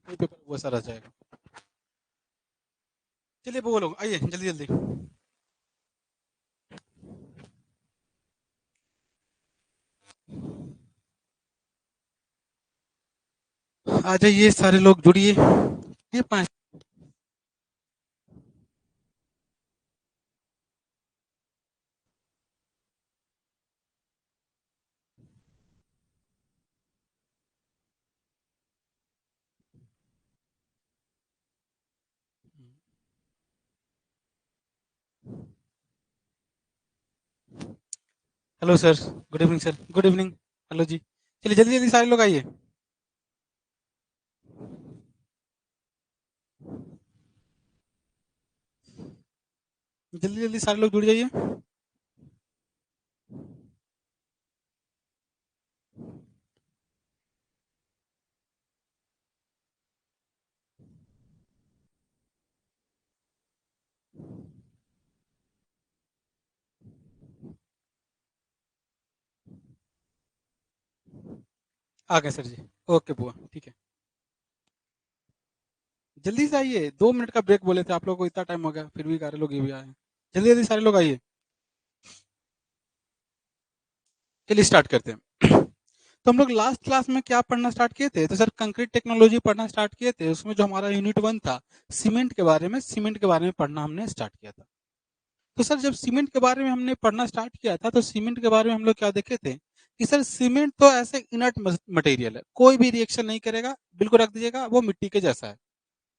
नहीं पेपर वो सारा जाएगा। चलिए बोलो, आइए जल्दी जल्दी। आ जाइए सारे लोग जुड़िए। ये पाँच। Hello sir. Good evening sir, good evening. Hello जी। चलिए जल्दी जल्दी सारे लोग आइए। जल्दी जल्दी सारे लोग जुड़ जाइए। आ गए सर जी। ओके बुआ, ठीक है। जल्दी से आइए, 2 मिनट का ब्रेक बोले थे आप लोगों को, इतना टाइम हो गया फिर भी सारे लोग ये भी आए हैं। जल्दी जल्दी सारे लोग आइए। चलिए स्टार्ट करते हैं। तो हम लोग लास्ट क्लास में क्या पढ़ना स्टार्ट किए थे, तो सर कंक्रीट टेक्नोलॉजी पढ़ना स्टार्ट किए थे। उसमें जो हमारा यूनिट 1 था, सीमेंट के बारे में पढ़ना हमने स्टार्ट किया था। तो सर जब सीमेंट के बारे में हमने पढ़ना स्टार्ट किया था, तो सीमेंट के बारे में हम लोग क्या देखे थे कि सर सीमेंट तो ऐसे इनर्ट मटेरियल है, कोई भी रिएक्शन नहीं करेगा, बिल्कुल रख दीजिएगा, वो मिट्टी के जैसा है।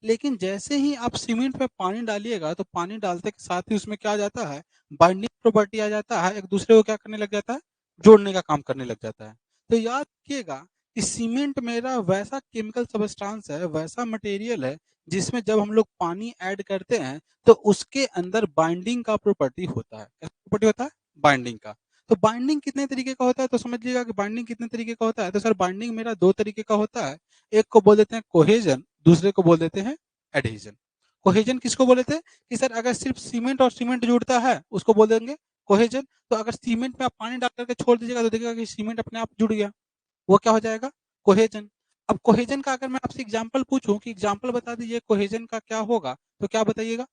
लेकिन जैसे ही आप सीमेंट में पानी डालिएगा, तो पानी डालते के साथ ही उसमें क्या आ जाता है, बाइंडिंग प्रॉपर्टी आ जाता है, एक दूसरे को क्या करने लग जाता है, जोड़ने का काम करने लग जाता है। तो याद रखिएगा कि सीमेंट मेरा वैसा केमिकल सबस्टांस है, वैसा मटेरियल है, जिसमें जब हम लोग पानी ऐड करते हैं, तो उसके अंदर बाइंडिंग का प्रॉपर्टी होता है। क्या प्रॉपर्टी होता है? बाइंडिंग का। तो बाइंडिंग कितने तरीके का होता है, तो समझिएगा कि बाइंडिंग कितने तरीके का होता है। तो सर बाइंडिंग मेरा 2 तरीके का होता है। एक को बोल देते हैं कोहेजन, दूसरे को बोल देते हैं एडहेजन। कोहेजन किसको बोले थे कि सर अगर सिर्फ सीमेंट और सीमेंट जुड़ता है, उसको बोल देंगे कोहेजन। तो अगर सीमेंट में आप पानी डाल करके छोड़ दीजिएगा, तो देखिएगा कि सीमेंट अपने आप जुड़ गया, वो क्या हो जाएगा, कोहेजन। अब कोहेजन का अगर मैं आपसे एग्जांपल पूछूं कि एग्जांपल बता दीजिए कोहेजन का क्या होगा, तो क्या बताइएगा?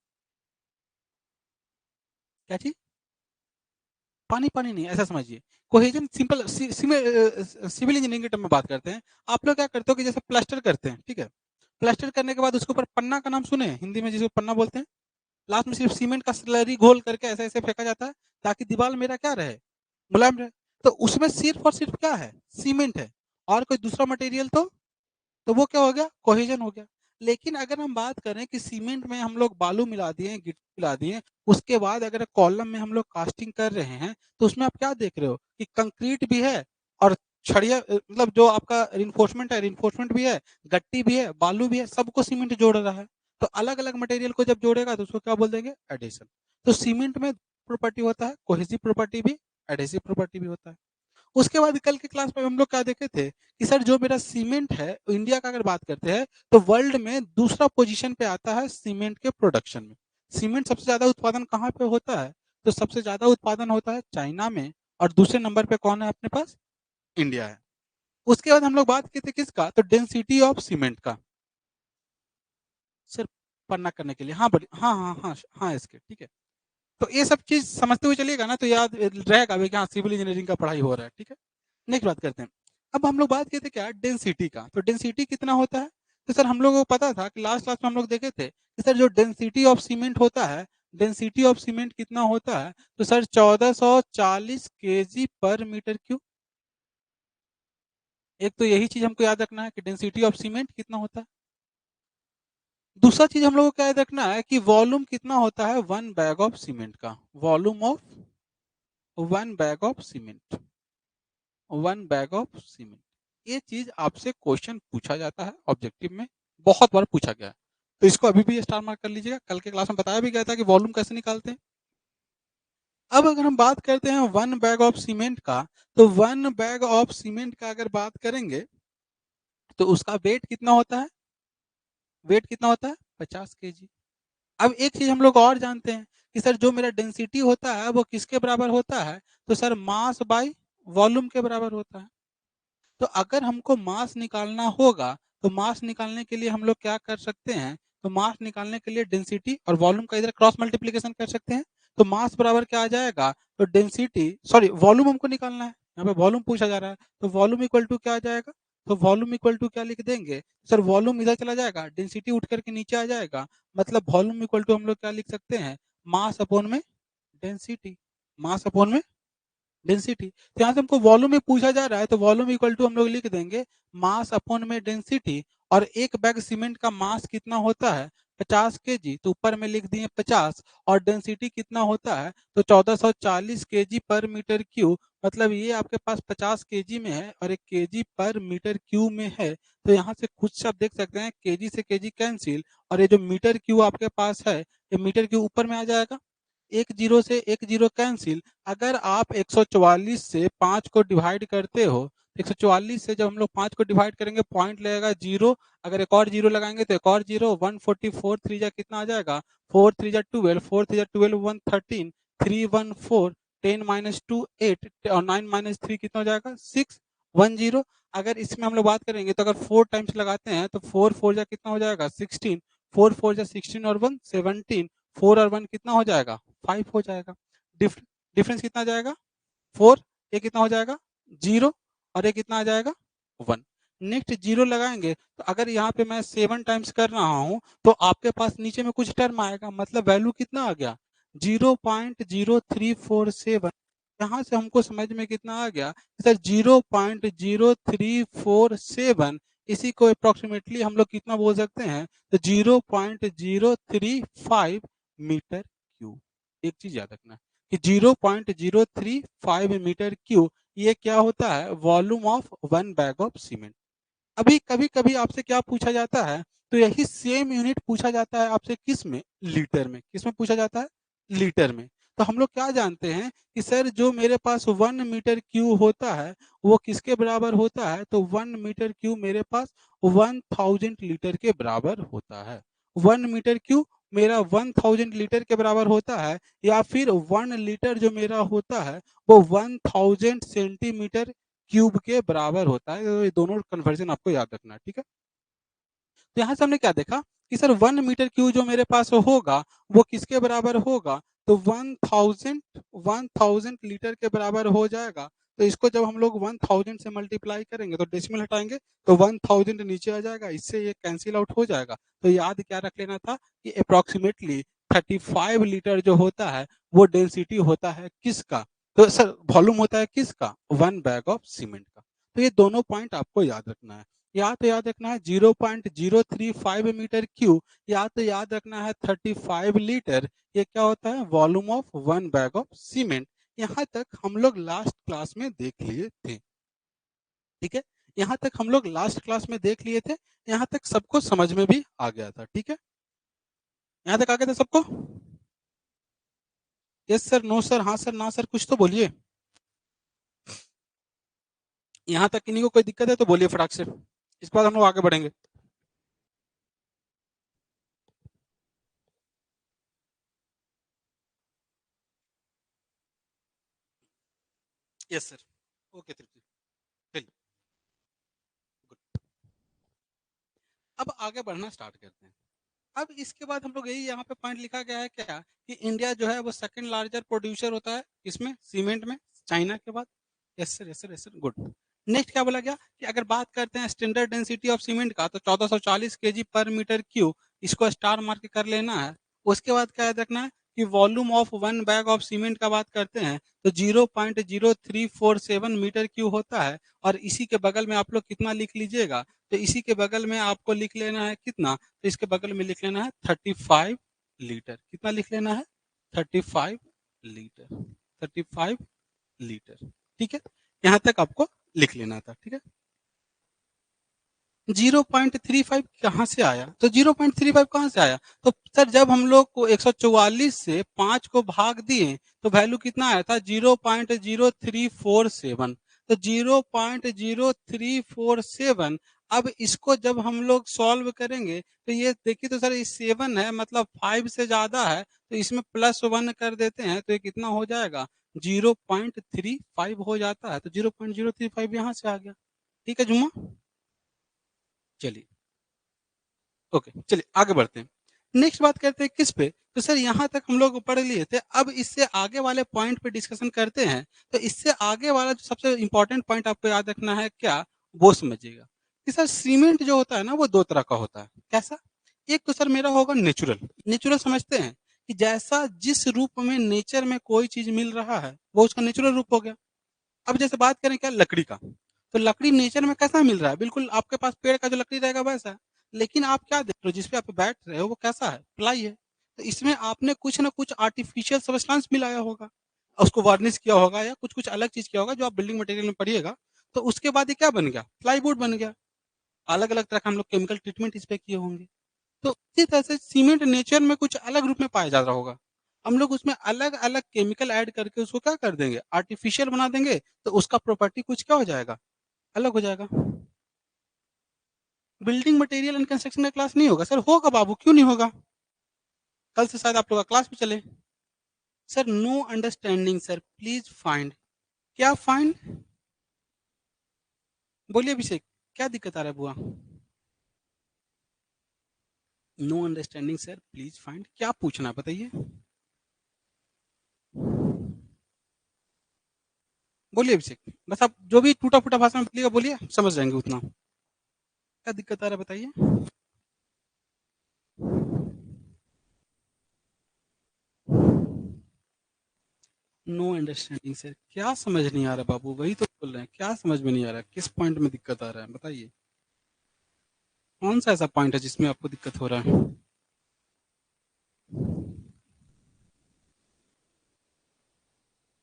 क्या चीज? पानी पानी नहीं, ऐसा समझिए। कोहेजन सिंपल सिविल इंजीनियरिंग के टर्म में बात करते हैं। आप लोग क्या करते हो कि जैसे प्लास्टर करते हैं, ठीक है, प्लास्टर करने के बाद उसके ऊपर पन्ना का नाम सुने हैं? हिंदी में जिसको पन्ना बोलते हैं। लास्ट में सिर्फ सीमेंट का स्लरी घोल करके ऐसे ऐसे फेंका जाता है, ताकि दीवार मेरा क्या रहे, मुलायम रहे। तो उसमें सिर्फ और सिर्फ क्या है, सीमेंट है, और कोई दूसरा मटेरियल तो वो क्या हो गया, कोहेजन हो गया। लेकिन अगर हम बात करें कि सीमेंट में हम लोग बालू मिला दिए, गिट्टी मिला दिए, उसके बाद अगर कॉलम में हम लोग कास्टिंग कर रहे हैं, तो उसमें आप क्या देख रहे हो कि कंक्रीट भी है, और छड़िया मतलब जो आपका रिइंफोर्समेंट है, रिइंफोर्समेंट भी है, गट्टी भी है, बालू भी है, सबको सीमेंट जोड़ रहा है। तो अलग अलग मटेरियल को जब जोड़ेगा, तो उसको क्या बोल देंगे, एडिशन। तो सीमेंट में प्रॉपर्टी होता है, कोहेसिव प्रॉपर्टी भी, एडेसिव प्रॉपर्टी भी होता है। उसके बाद कल के क्लास में हम लोग क्या देखे थे कि सर जो मेरा सीमेंट है, इंडिया का अगर बात करते हैं, तो वर्ल्ड में दूसरा पोजीशन पे आता है सीमेंट के प्रोडक्शन में। सीमेंट सबसे ज्यादा उत्पादन कहाँ पे होता है, तो सबसे ज्यादा उत्पादन होता है चाइना में, और दूसरे नंबर पे कौन है अपने पास, इंडिया है। उसके बाद हम लोग बात किए थे किसका, तो डेंसिटी ऑफ सीमेंट का। सिर्फ पन्ना करने के लिए, हाँ बड़ी, हाँ हाँ हाँ हाँ, इसके ठीक है। तो ये सब चीज समझते हुए चलिएगा ना, तो याद रहेगा भी कि हाँ सिविल इंजीनियरिंग का पढ़ाई हो रहा है, ठीक है। नेक्स्ट बात करते हैं। अब हम लोग बात किए थे क्या, डेंसिटी का। तो डेंसिटी कितना होता है, तो सर हम लोगों को पता था कि लास्ट क्लास में हम लोग देखे थे कि सर जो डेंसिटी ऑफ सीमेंट होता है, डेंसिटी ऑफ सीमेंट कितना होता है, तो सर 1440 केजी पर मीटर क्यूब। एक तो यही चीज हमको याद रखना है कि डेंसिटी ऑफ सीमेंट कितना होता है। दूसरा चीज हम लोग को क्या याद रखना है कि वॉल्यूम कितना होता है वन बैग ऑफ सीमेंट का, volume of one bag of cement, one bag of cement. ये चीज आपसे क्वेश्चन पूछा जाता है ऑब्जेक्टिव में, बहुत बार पूछा गया है। तो इसको अभी भी स्टार मार्क कर लीजिएगा, कल के क्लास में बताया भी गया था कि वॉल्यूम कैसे निकालते हैं। अब अगर हम बात करते हैं वन बैग ऑफ सीमेंट का, तो वन बैग ऑफ सीमेंट का अगर बात करेंगे, तो उसका वेट कितना होता है, वेट कितना होता है, 50 केजी। अब एक चीज हम लोग और जानते हैं कि सर जो मेरा डेंसिटी होता है वो किसके बराबर होता है, तो सर मास बाय वॉल्यूम के बराबर होता है। तो अगर हमको मास निकालना होगा, तो मास निकालने के लिए हम लोग क्या कर सकते हैं, तो मास निकालने के लिए डेंसिटी और वॉल्यूम का इधर क्रॉस मल्टीप्लिकेशन कर सकते हैं। तो मास बराबर क्या आ जाएगा, तो डेंसिटी सॉरी वॉल्यूम हमको निकालना है, यहाँ पे वॉल्यूम पूछा जा रहा है, तो वॉल्यूम इक्वल टू क्या आ जाएगा, तो वॉल्यूम इक्वल टू क्या लिख देंगे सर, वॉल्यूम इधर चला जाएगा, डेंसिटी उठ करके नीचे आ जाएगा, मतलब वॉल्यूम इक्वल टू हम लोग क्या लिख सकते हैं, मास अपॉन में डेंसिटी, मास अपॉन में डेंसिटी। तो यहाँ से हमको वॉल्यूम में पूछा जा रहा है, तो वॉल्यूम इक्वल टू हम लोग लिख देंगे मास अपॉन में डेंसिटी। और एक बैग सीमेंट का मास कितना होता है, 50 केजी, तो ऊपर में लिख दिए 50, और डेंसिटी कितना होता है, तो 1440 केजी पर मीटर क्यूब, मतलब ये आपके पास 50 केजी में है और एक केजी पर मीटर क्यूब में है। तो यहाँ से कुछ शब्द देख सकते हैं, केजी से केजी कैंसिल, और ये जो मीटर क्यूब आपके पास है, ये मीटर क्यूब ऊपर में आ जाएगा, एक जीरो से एक जीरो कैंसिल। अगर आप 144 से 5 को डिवाइड करते हो, 144 से जब हम लोग 5 को डिवाइड करेंगे पॉइंट लगेगा जीरो, अगर एक और जीरो लगाएंगे तो एक और जीरो, 144 थ्री जा कितना आ जाएगा, 4 थ्री जा 12, 4 थ्री जा 12, 113, 314, 10 माइनस 2 8, और 9 माइनस 3 कितना हो जाएगा 6, 10। अगर इसमें हम लोग बात करेंगे तो अगर 4 टाइम्स लगाते हैं तो 4 4 जा कितना हो जाएगा 16, 4 4 जा 16 और 1 17, 4 और 1 कितना हो जाएगा 5 हो जाएगा। डिफरेंस कितना आ जाएगा 4, ये कितना हो जाएगा 0, और ये कितना आ जाएगा 1। नेक्स्ट जीरो लगाएंगे तो अगर यहाँ पे मैं 7 टाइम्स कर रहा हूँ तो आपके पास नीचे में कुछ टर्म आएगा, मतलब वैल्यू कितना आ गया 0.0347। यहाँ से हमको समझ में कितना आ गया सर 0.0347, इसी को अप्रोक्सीमेटली हम लोग कितना बोल सकते हैं, तो 0.035 मीटर क्यूब। एक चीज याद रखना कि 0.035 मीटर क्यूब ये क्या होता है, volume of one bag of cement. अभी कभी कभी आपसे क्या पूछा जाता है, तो यही सेम यूनिट पूछा जाता है आपसे किस में, लीटर में। किस में पूछा जाता है, लीटर में। तो हम लोग क्या जानते हैं कि सर जो मेरे पास 1 मीटर क्यूब होता है वो किसके बराबर होता है, तो 1 मीटर क्यूब मेरे पास 1000 लीटर के बराबर होता है। 1 मीटर क्यूब मेरा 1000 लीटर के बराबर होता है, या फिर 1 लीटर जो मेरा होता है वो 1000 सेंटीमीटर क्यूब के बराबर होता है। तो ये दोनों कन्वर्जन आपको याद रखना है, ठीक है। तो यहाँ से हमने क्या देखा कि सर 1 मीटर क्यूब जो मेरे पास होगा वो किसके बराबर होगा, तो 1000 लीटर के बराबर हो जाएगा। तो इसको जब हम लोग 1000 से मल्टीप्लाई करेंगे तो डेसिमल हटाएंगे तो 1000 नीचे आ जाएगा, इससे ये कैंसिल आउट हो जाएगा। तो याद क्या रख लेना था कि अप्रोक्सीमेटली 35 लीटर जो होता है वो डेंसिटी होता है किसका, तो सर वॉल्यूम होता है किसका, वन बैग ऑफ सीमेंट का। तो ये दोनों पॉइंट आपको याद रखना है। या तो याद रखना है 0.035 मीटर क्यूब, या तो याद रखना है 35 लीटर, ये क्या होता है, volume of one bag of cement. यहाँ तक हम लोग लास्ट क्लास में देख लिए थे, ठीक है। यहाँ तक हम लोग लास्ट क्लास में देख लिए थे, यहाँ तक सबको समझ में भी आ गया था, ठीक है। यहाँ तक आ गया था सबको, यस सर, नो सर, हाँ सर, ना सर, कुछ तो बोलिए। यहाँ तक किन्हीं को कोई दिक्कत है तो बोलिए फटाक से, इसके बाद हम लोग आगे बढ़ेंगे। यस सर, ओके तृप्ति, चलिए गुड। अब आगे बढ़ना स्टार्ट करते हैं। अब इसके बाद हम लोग यही यहाँ पे पॉइंट लिखा गया है क्या, कि इंडिया जो है वो सेकंड लार्जर प्रोड्यूसर होता है इसमें सीमेंट में, चाइना के बाद। Yes sir, yes sir, yes sir, good. Next क्या बोला गया कि अगर बात करते हैं स्टैंडर्ड डेंसिटी ऑफ सीमेंट का, तो 1440 केजी पर मीटर क्यूब, इसको स्टार मार्क कर लेना है। उसके बाद क्या याद रखना है कि volume of one bag of cement का बात करते हैं तो 0.0347 मीटर क्यूब होता है। और इसी के बगल में आप लोग कितना लिख लीजिएगा, तो इसी के बगल में आपको लिख लेना है कितना, तो इसके बगल में लिख लेना है 35 लीटर। कितना लिख लेना है, 35 लीटर, 35 लीटर, ठीक है। यहाँ तक आपको लिख लेना था, ठीक है। 0.35 कहाँ से आया, तो 0.35 कहाँ से आया, तो सर जब हम लोग को 144 से 5 को भाग दिए तो वैल्यू कितना आया था 0.0347। तो 0.0347, अब इसको जब हम लोग सॉल्व करेंगे तो ये देखिए, तो सर इस 7 है मतलब 5 से ज्यादा है, तो इसमें +1 कर देते हैं तो ये कितना हो जाएगा 0.35 हो जाता है। तो 0.035 यहाँ से आ गया, ठीक है जुम्मा। चलिए ओके, चलिए आगे बढ़ते हैं। नेक्स्ट बात करते हैं किस पे? तो सर यहाँ तक हम लोग पढ़ लिए थे, अब इससे आगे वाले पॉइंट पे डिस्कशन करते हैं। तो इससे आगे वाला जो सबसे इम्पोर्टेंट पॉइंट आपको याद रखना है क्या? वो समझिएगा कि सर सीमेंट जो होता है ना वो 2 तरह का होता है। कैसा? एक तो सर मेरा होगा नेचुरल। नेचुरल समझते हैं कि जैसा जिस रूप में नेचर में कोई चीज़ मिल रहा है, वो उसका नेचुरल रूप हो गया। अब जैसे बात करें क्या लकड़ी का, तो लकड़ी नेचर में कैसा मिल रहा है? बिल्कुल आपके पास पेड़ का जो लकड़ी रहेगा वैसा है। लेकिन आप क्या देख रहे हो, जिस पे आप बैठ रहे हो वो कैसा है? प्लाई है। तो इसमें आपने कुछ ना कुछ आर्टिफिशियल सब्सटेंस मिलाया होगा, उसको वार्निश किया होगा या कुछ-कुछ अलग चीज़ किया होगा जो आप बिल्डिंग मटेरियल में पढ़िएगा। तो उसके बाद ये क्या बन गया? प्लाईवुड बन गया। अलग-अलग तरह का हम लोग केमिकल ट्रीटमेंट इस पे किए होंगे। तो इसी तरह से सीमेंट नेचर में कुछ अलग रूप में पाया जा रहा होगा। हम लोग उसमें अलग-अलग केमिकल ऐड करके उसको क्या कर देंगे? आर्टिफिशियल बना देंगे, तो उसका प्रॉपर्टी कुछ क्या हो जाएगा? अलग हो जाएगा। बिल्डिंग मटेरियल एंड कंस्ट्रक्शन का क्लास नहीं होगा? सर होगा बाबू, क्यों नहीं होगा? कल से शायद आप लोग का क्लास भी चले। Sir no understanding sir, please find. क्या फाइंड? बोलिए अभिषेक, क्या दिक्कत आ रहा है बुआ? No understanding sir, please find, क्या पूछना है बताइए? बोलिए अभिषेक, बस आप जो भी टूटा-फूटा भाषा में बोलिएगा बोलिए, समझ जाएँगे उतना। क्या दिक्कत आ रहा है बताइए? नो अंडरस्टैंडिंग सर, क्या समझ नहीं आ रहा बाबू? वही तो बोल रहे हैं, क्या समझ में नहीं आ रहा? किस पॉइंट में दिक्कत आ रहा है बताइए? कौन-सा ऐसा पॉइंट है जिसमें आपको दिक्कत हो रहा है?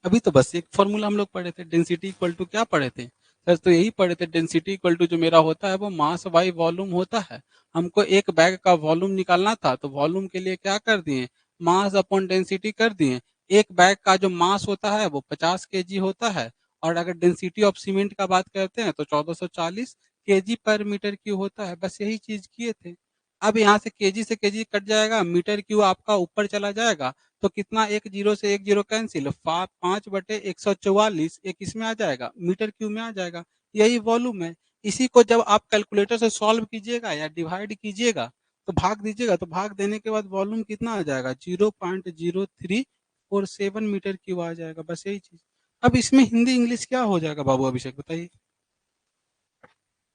अभी तो बस एक फॉर्मूला हम लोग पढ़े थे, डेंसिटी इक्वल टू क्या पढ़े थे? सर तो यही पढ़े थे, डेंसिटी इक्वल टू जो मेरा होता है वो मास बाई वॉल्यूम होता है। हमको एक बैग का वॉल्यूम निकालना था, तो वॉल्यूम के लिए क्या कर दिए? मास अपॉन डेंसिटी कर दिए। एक बैग का जो मास होता है वो 50 केजी होता है, और अगर डेंसिटी ऑफ सीमेंट का बात करते हैं तो 1440 केजी पर मीटर क्यूब होता है। बस यही चीज किए थे। अब यहाँ से केजी कट जाएगा, मीटर क्यूब आपका ऊपर चला जाएगा, तो कितना, एक जीरो से एक जीरो कैंसिल, 5/144 एक इसमें आ जाएगा, मीटर क्यूब में आ जाएगा। यही वॉल्यूम है। इसी को जब आप कैलकुलेटर से सॉल्व कीजिएगा या डिवाइड कीजिएगा, तो भाग दीजिएगा, तो भाग देने के बाद वॉल्यूम कितना आ जाएगा? 0.0347 मीटर क्यूब आ जाएगा। बस यही चीज। अब इसमें हिंदी इंग्लिश क्या हो जाएगा बाबू अभिषेक बताइए?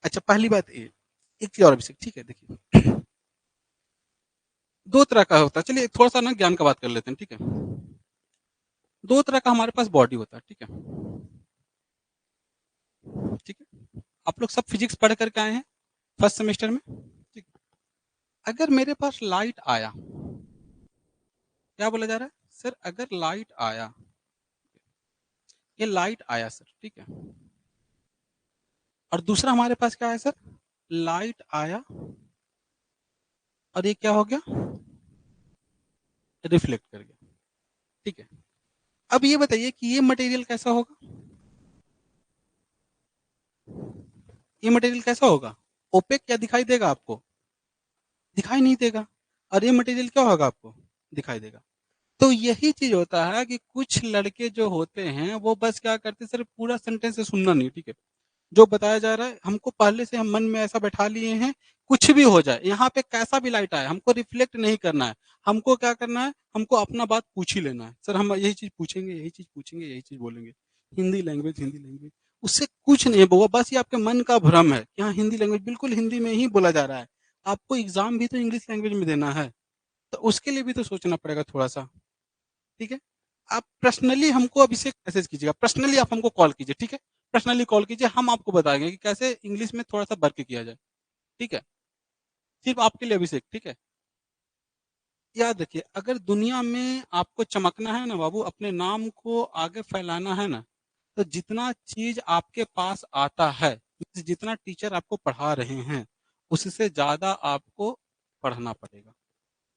अच्छा पहली बात ये, एक चीज और अभिषेक, ठीक है देखिए, दो तरह का होता है। चलिए थोड़ा सा ना ज्ञान का बात कर लेते हैं, ठीक है? दो तरह का हमारे पास बॉडी होता है, ठीक है? ठीक है, आप लोग सब फिजिक्स पढ़ करके आए हैं फर्स्ट सेमेस्टर में, ठीक? अगर मेरे पास लाइट आया, क्या बोला जा रहा है सर? अगर लाइट आया, ये लाइट आया सर, ठीक है? और दूसरा हमारे पास क्या है सर? लाइट आया और ये क्या हो गया? रिफ्लेक्ट कर गया, ठीक है? अब ये बताइए कि ये मटेरियल कैसा होगा? ये मटेरियल कैसा होगा? ओपेक क्या दिखाई देगा आपको? दिखाई नहीं देगा। और ये मटेरियल क्या होगा आपको? दिखाई देगा। तो यही चीज होता है कि कुछ लड़के जो होते हैं वो बस क्या करते हैं, सिर्फ पूरा सेंटेंस से सुनना नहीं, ठीक है? जो बताया जा रहा है हमको पहले से हम मन में ऐसा बैठा लिए हैं, कुछ भी हो जाए, यहाँ पे कैसा भी लाइट आए, हमको रिफ्लेक्ट नहीं करना है। हमको क्या करना है? हमको अपना बात पूछ ही लेना है। सर हम यही चीज पूछेंगे, यही चीज पूछेंगे, यही चीज बोलेंगे। हिंदी लैंग्वेज, हिंदी लैंग्वेज, उससे कुछ नहीं होगा। बस ये आपके मन का भ्रम है कि हाँ हिंदी लैंग्वेज, बिल्कुल हिंदी में ही बोला जा रहा है। आपको एग्जाम भी तो इंग्लिश लैंग्वेज में देना है, तो उसके लिए भी तो सोचना पड़ेगा थोड़ा सा, ठीक है? आप पर्सनली हमको अभिषेक मैसेज कीजिएगा, पर्सनली आप हमको कॉल कीजिए, ठीक है? पर्सनली कॉल कीजिए, हम आपको बताएंगे कि कैसे इंग्लिश में थोड़ा सा वर्क किया जाए, ठीक है? सिर्फ आपके लिए अभिषेक, ठीक है? याद रखिए, अगर दुनिया में आपको चमकना है ना बाबू, अपने नाम को आगे फैलाना है ना, तो जितना चीज आपके पास आता है, जितना टीचर आपको पढ़ा रहे हैं, उससे ज्यादा आपको पढ़ना पड़ेगा।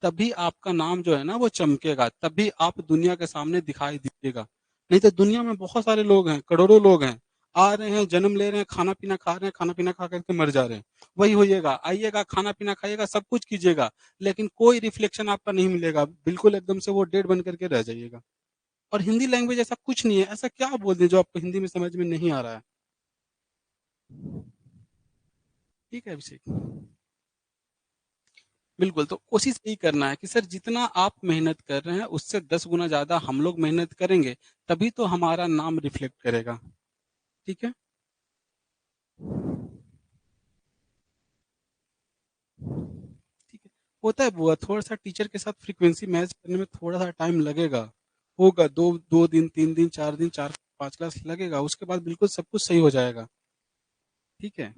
तभी आपका नाम जो है ना वो चमकेगा, तभी आप दुनिया के सामने दिखाई दीजिएगा। नहीं तो दुनिया में बहुत सारे लोग हैं, करोड़ों लोग हैं, आ रहे हैं, जन्म ले रहे हैं, खाना पीना खा रहे हैं, खाना पीना खा करके मर जा रहे हैं। वही होइएगा, आइएगा, खाना पीना खाइएगा, सब कुछ कीजिएगा, लेकिन कोई रिफ्लेक्शन आपका नहीं मिलेगा, बिल्कुल एकदम से वो डेड बन करके रह जाइएगा। और हिंदी लैंग्वेज ऐसा कुछ नहीं है, ऐसा क्या बोल दें जो आपको हिंदी में समझ में नहीं आ रहा है? ठीक है अभिषेक, बिल्कुल, तो कोशिश यही करना है कि सर जितना आप मेहनत कर रहे हैं उससे 10 गुना ज़्यादा हम लोग मेहनत करेंगे, तभी तो हमारा नाम रिफ्लेक्ट करेगा, ठीक है? ठीक है, होता है बुआ, थोड़ा-सा टीचर के साथ फ्रीक्वेंसी मैच करने में थोड़ा-सा टाइम लगेगा, होगा 2 दिन, 3 दिन, 4 दिन, 4-5 क्लास लगेगा, उसके बाद बिल्कुल सब कुछ सही हो जाएगा, ठीक है?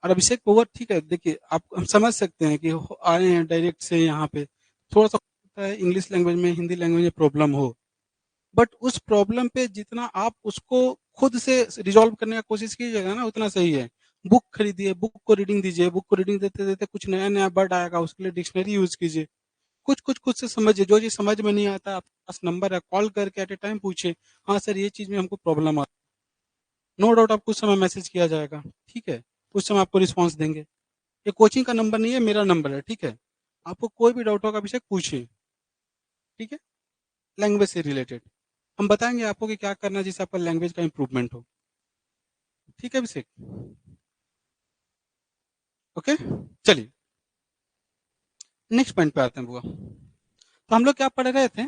और अभिषेक पोवर ठीक है, देखिए आप हम समझ सकते हैं कि आए हैं डायरेक्ट से यहाँ पे, थोड़ा-सा होता है इंग्लिश लैंग्वेज में, हिंदी लैंग्वेज में प्रॉब्लम हो, बट उस प्रॉब्लम पे जितना आप उसको खुद से रिज़ॉल्व करने का कोशिश कीजिएगा ना, उतना सही है। बुक खरीदिए, बुक को रीडिंग दीजिए, बुक को रीडिंग देते-देते कुछ नया-नया वर्ड आएगा, उसके लिए डिक्शनरी यूज़ कीजिए। कुछ-कुछ खुद से समझिए, जो चीज़ समझ में नहीं आता, आपके पास नंबर है, कॉल करके एट अ टाइम पूछिए, हाँ सर ये चीज़ में हमको प्रॉब्लम आ नो डाउट आपको उस समय मैसेज किया जाएगा, ठीक है? उस समय आपको रिस्पॉन्स देंगे। ये कोचिंग का नंबर नहीं है, मेरा नंबर है, ठीक है? आपको कोई भी डाउट होगा अभिषेक पूछिए, ठीक है? लैंग्वेज से रिलेटेड। हम बताएँगे आपको कि क्या करना है जिससे आपका लैंग्वेज का इम्प्रूवमेंट हो। ठीक है अभिषेक? ओके? चलिए, नेक्स्ट पॉइंट पे आते हैं बुआ। तो हम लोग क्या पढ़ रहे थे?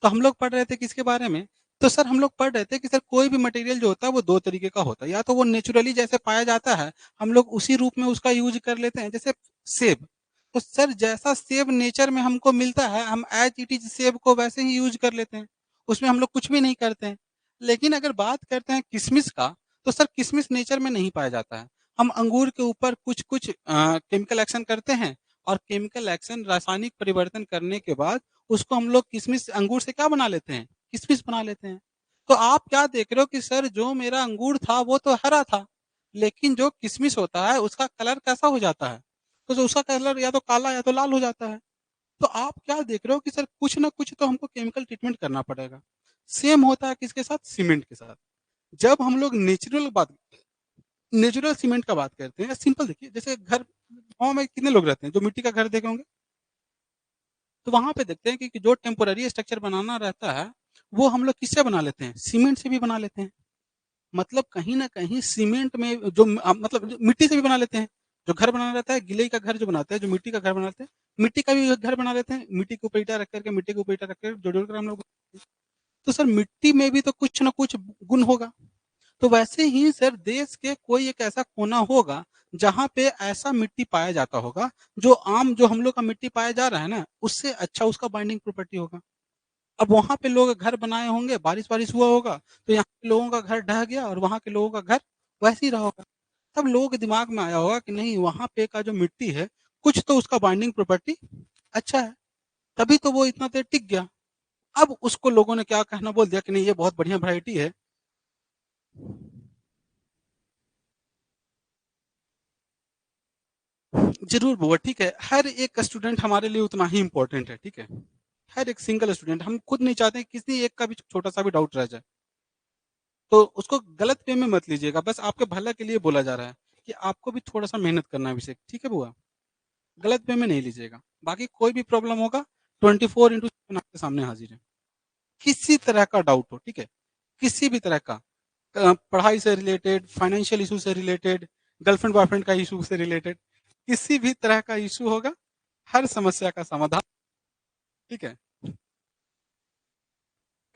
तो हम लोग पढ़ रहे थे किसके बारे में? तो सर हम लोग पढ़ रहे थे कि सर कोई भी मटेरियल जो होता है वो 2 तरीके का होता है। या तो वो नेचुरली जैसे पाया जाता है, हम लोग उसी रूप में उसका यूज़ कर लेते हैं, जैसे सेब। तो सर जैसा सेब नेचर में हमको मिलता है, हम एज़ इट इज़ सेब को वैसे ही यूज़ कर लेते हैं। उसमें हम लोग कुछ भी नहीं करते हैं। लेकिन अगर बात करते हैं किशमिश का, तो सर किशमिश नेचर में नहीं पाया जाता है। हम अंगूर के ऊपर कुछ-कुछ केमिकल एक्शन करते हैं और केमिकल एक्शन रासायनिक परिवर्तन करने के बाद उसको हम लोग किशमिश अंगूर से क्या बना लेते हैं? किशमिश बना लेते हैं। तो आप क्या देख रहे हो कि सर जो मेरा अंगूर था वो तो हरा था, लेकिन जो किशमिश होता है उसका कलर कैसा हो जाता है? तो जो उसका कलर या तो काला या तो लाल हो जाता है। तो आप क्या देख रहे हो कि सर कुछ ना कुछ तो हमको केमिकल ट्रीटमेंट करना पड़ेगा। सेम होता है किसके साथ? सीमेंट के साथ। जब हम लोग नेचुरल सीमेंट का बात करते हैं, सिंपल देखिए जैसे घर गाँव में कितने लोग रहते हैं जो मिट्टी का घर देखे होंगे? तो वहाँ पे देखते हैं कि जो टेम्पोरेरी स्ट्रक्चर बनाना रहता है, वो हम लोग किससे बना लेते हैं? सीमेंट से भी बना लेते हैं। मतलब कहीं न कहीं सीमेंट में जो मतलब जो मिट्टी से भी बना लेते हैं। जो घर बनाना रहता है, गिलई का घर जो बनाते हैं, जो मिट्टी का घर बनाते हैं, मिट्टी का भी घर बना लेते हैं। मिट्टी के ऊपर ईंटा रख कर के, मिट्टी के ऊपर ईंटा रख कर जोड़-जोड़ कर हम लोग तो सर मिट्टी में भी तो कुछ न कुछ गुण होगा। तो वैसे ही सर देश के कोई एक ऐसा कोना होगा, जहाँ पे ऐसा मिट्टी पाया जाता होगा, जो आम जो हम लोग का मिट्टी पाया जा रहा है ना, उससे अच्छा उसका बाइंडिंग प्रॉपर्टी होगा। अब वहाँ पे लोग घर बनाए होंगे, बारिश-वारिश हुआ होगा, तो यहाँ के लोगों का घर ढह गया और वहाँ के लोगों का घर वैसे ही रहा होगा। तब लोगों के दिमाग में आया होगा कि नहीं वहाँ पे का जो मिट्टी है, कुछ तो उसका बाइंडिंग प्रॉपर्टी अच्छा है, तभी तो वो इतना देर टिक गया। अब उसको लोगों ने क्या कहना बोल दिया कि नहीं ये बहुत बढ़िया वैरायटी है। ज़रूर बुआ, ठीक है। हर एक स्टूडेंट हमारे लिए उतना ही इम्पोर्टेंट है, ठीक है? हर एक सिंगल स्टूडेंट हम खुद नहीं चाहते कि किसी एक का भी छोटा-सा भी डाउट रह जाए। तो उसको गलत वे में मत लीजिएगा, बस आपके भला के लिए बोला जा रहा है कि आपको भी थोड़ा-सा मेहनत करना है अभिषेक, ठीक है बुआ? गलत वे में नहीं लीजिएगा। बाकी कोई भी प्रॉब्लम होगा 24/7 आपके सामने हाज़िर है। किसी तरह का डाउट हो, ठीक है? किसी भी तरह का पढ़ाई से रिलेटेड, फाइनेंशियल इश्यू से रिलेटेड, गर्लफ्रेंड बॉयफ्रेंड का इश्यू से रिलेटेड, किसी भी तरह का इश्यू होगा, हर समस्या का समाधान ठीक है?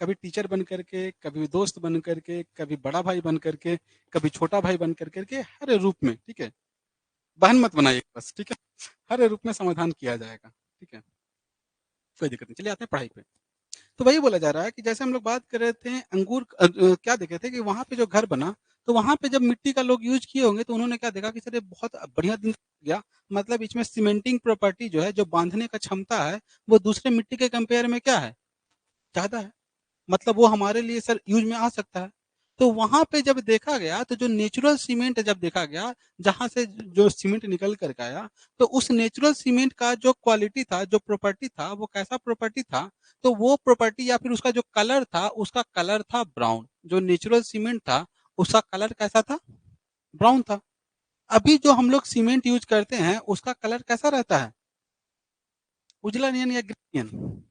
कभी टीचर बन करके, कभी दोस्त बन करके, कभी बड़ा भाई बन करके, कभी छोटा भाई बन कर के, हर रूप में, ठीक है? बहन मत बनाइए बस, ठीक है? हर रूप में समाधान किया जाएगा, ठीक है? कोई दिक्कत नहीं। चलिए आते हैं पढ़ाई पे। तो वही बोला जा रहा है कि जैसे हम लोग बात कर रहे थे क्या देखे थे कि वहाँ पे जो घर बना, तो वहाँ पे जब मिट्टी का लोग यूज़ किए होंगे तो उन्होंने क्या देखा कि सर ये बहुत बढ़िया दिन गया, मतलब इसमें सीमेंटिंग प्रॉपर्टी जो है, जो बाँधने का क्षमता है, वो दूसरे मिट्टी के कंपेयर में क्या है? ज़्यादा है। मतलब वो हमारे लिए सर यूज़ में आ सकता है। तो वहाँ पे जब देखा गया तो जो नेचुरल सीमेंट जब देखा गया, जहाँ से जो सीमेंट निकल कर के आया, तो उस नेचुरल सीमेंट का जो क्वालिटी था, जो प्रॉपर्टी था, वो कैसा प्रॉपर्टी था? तो वो प्रॉपर्टी या फिर उसका जो कलर था, उसका कलर था ब्राउन। जो नेचुरल सीमेंट था, उसका कलर कैसा था? ब्राउन था। अभी जो हम लोग सीमेंट यूज़ करते हैं, उसका कलर कैसा रहता है? उजला नियन या ग्रीन नियन?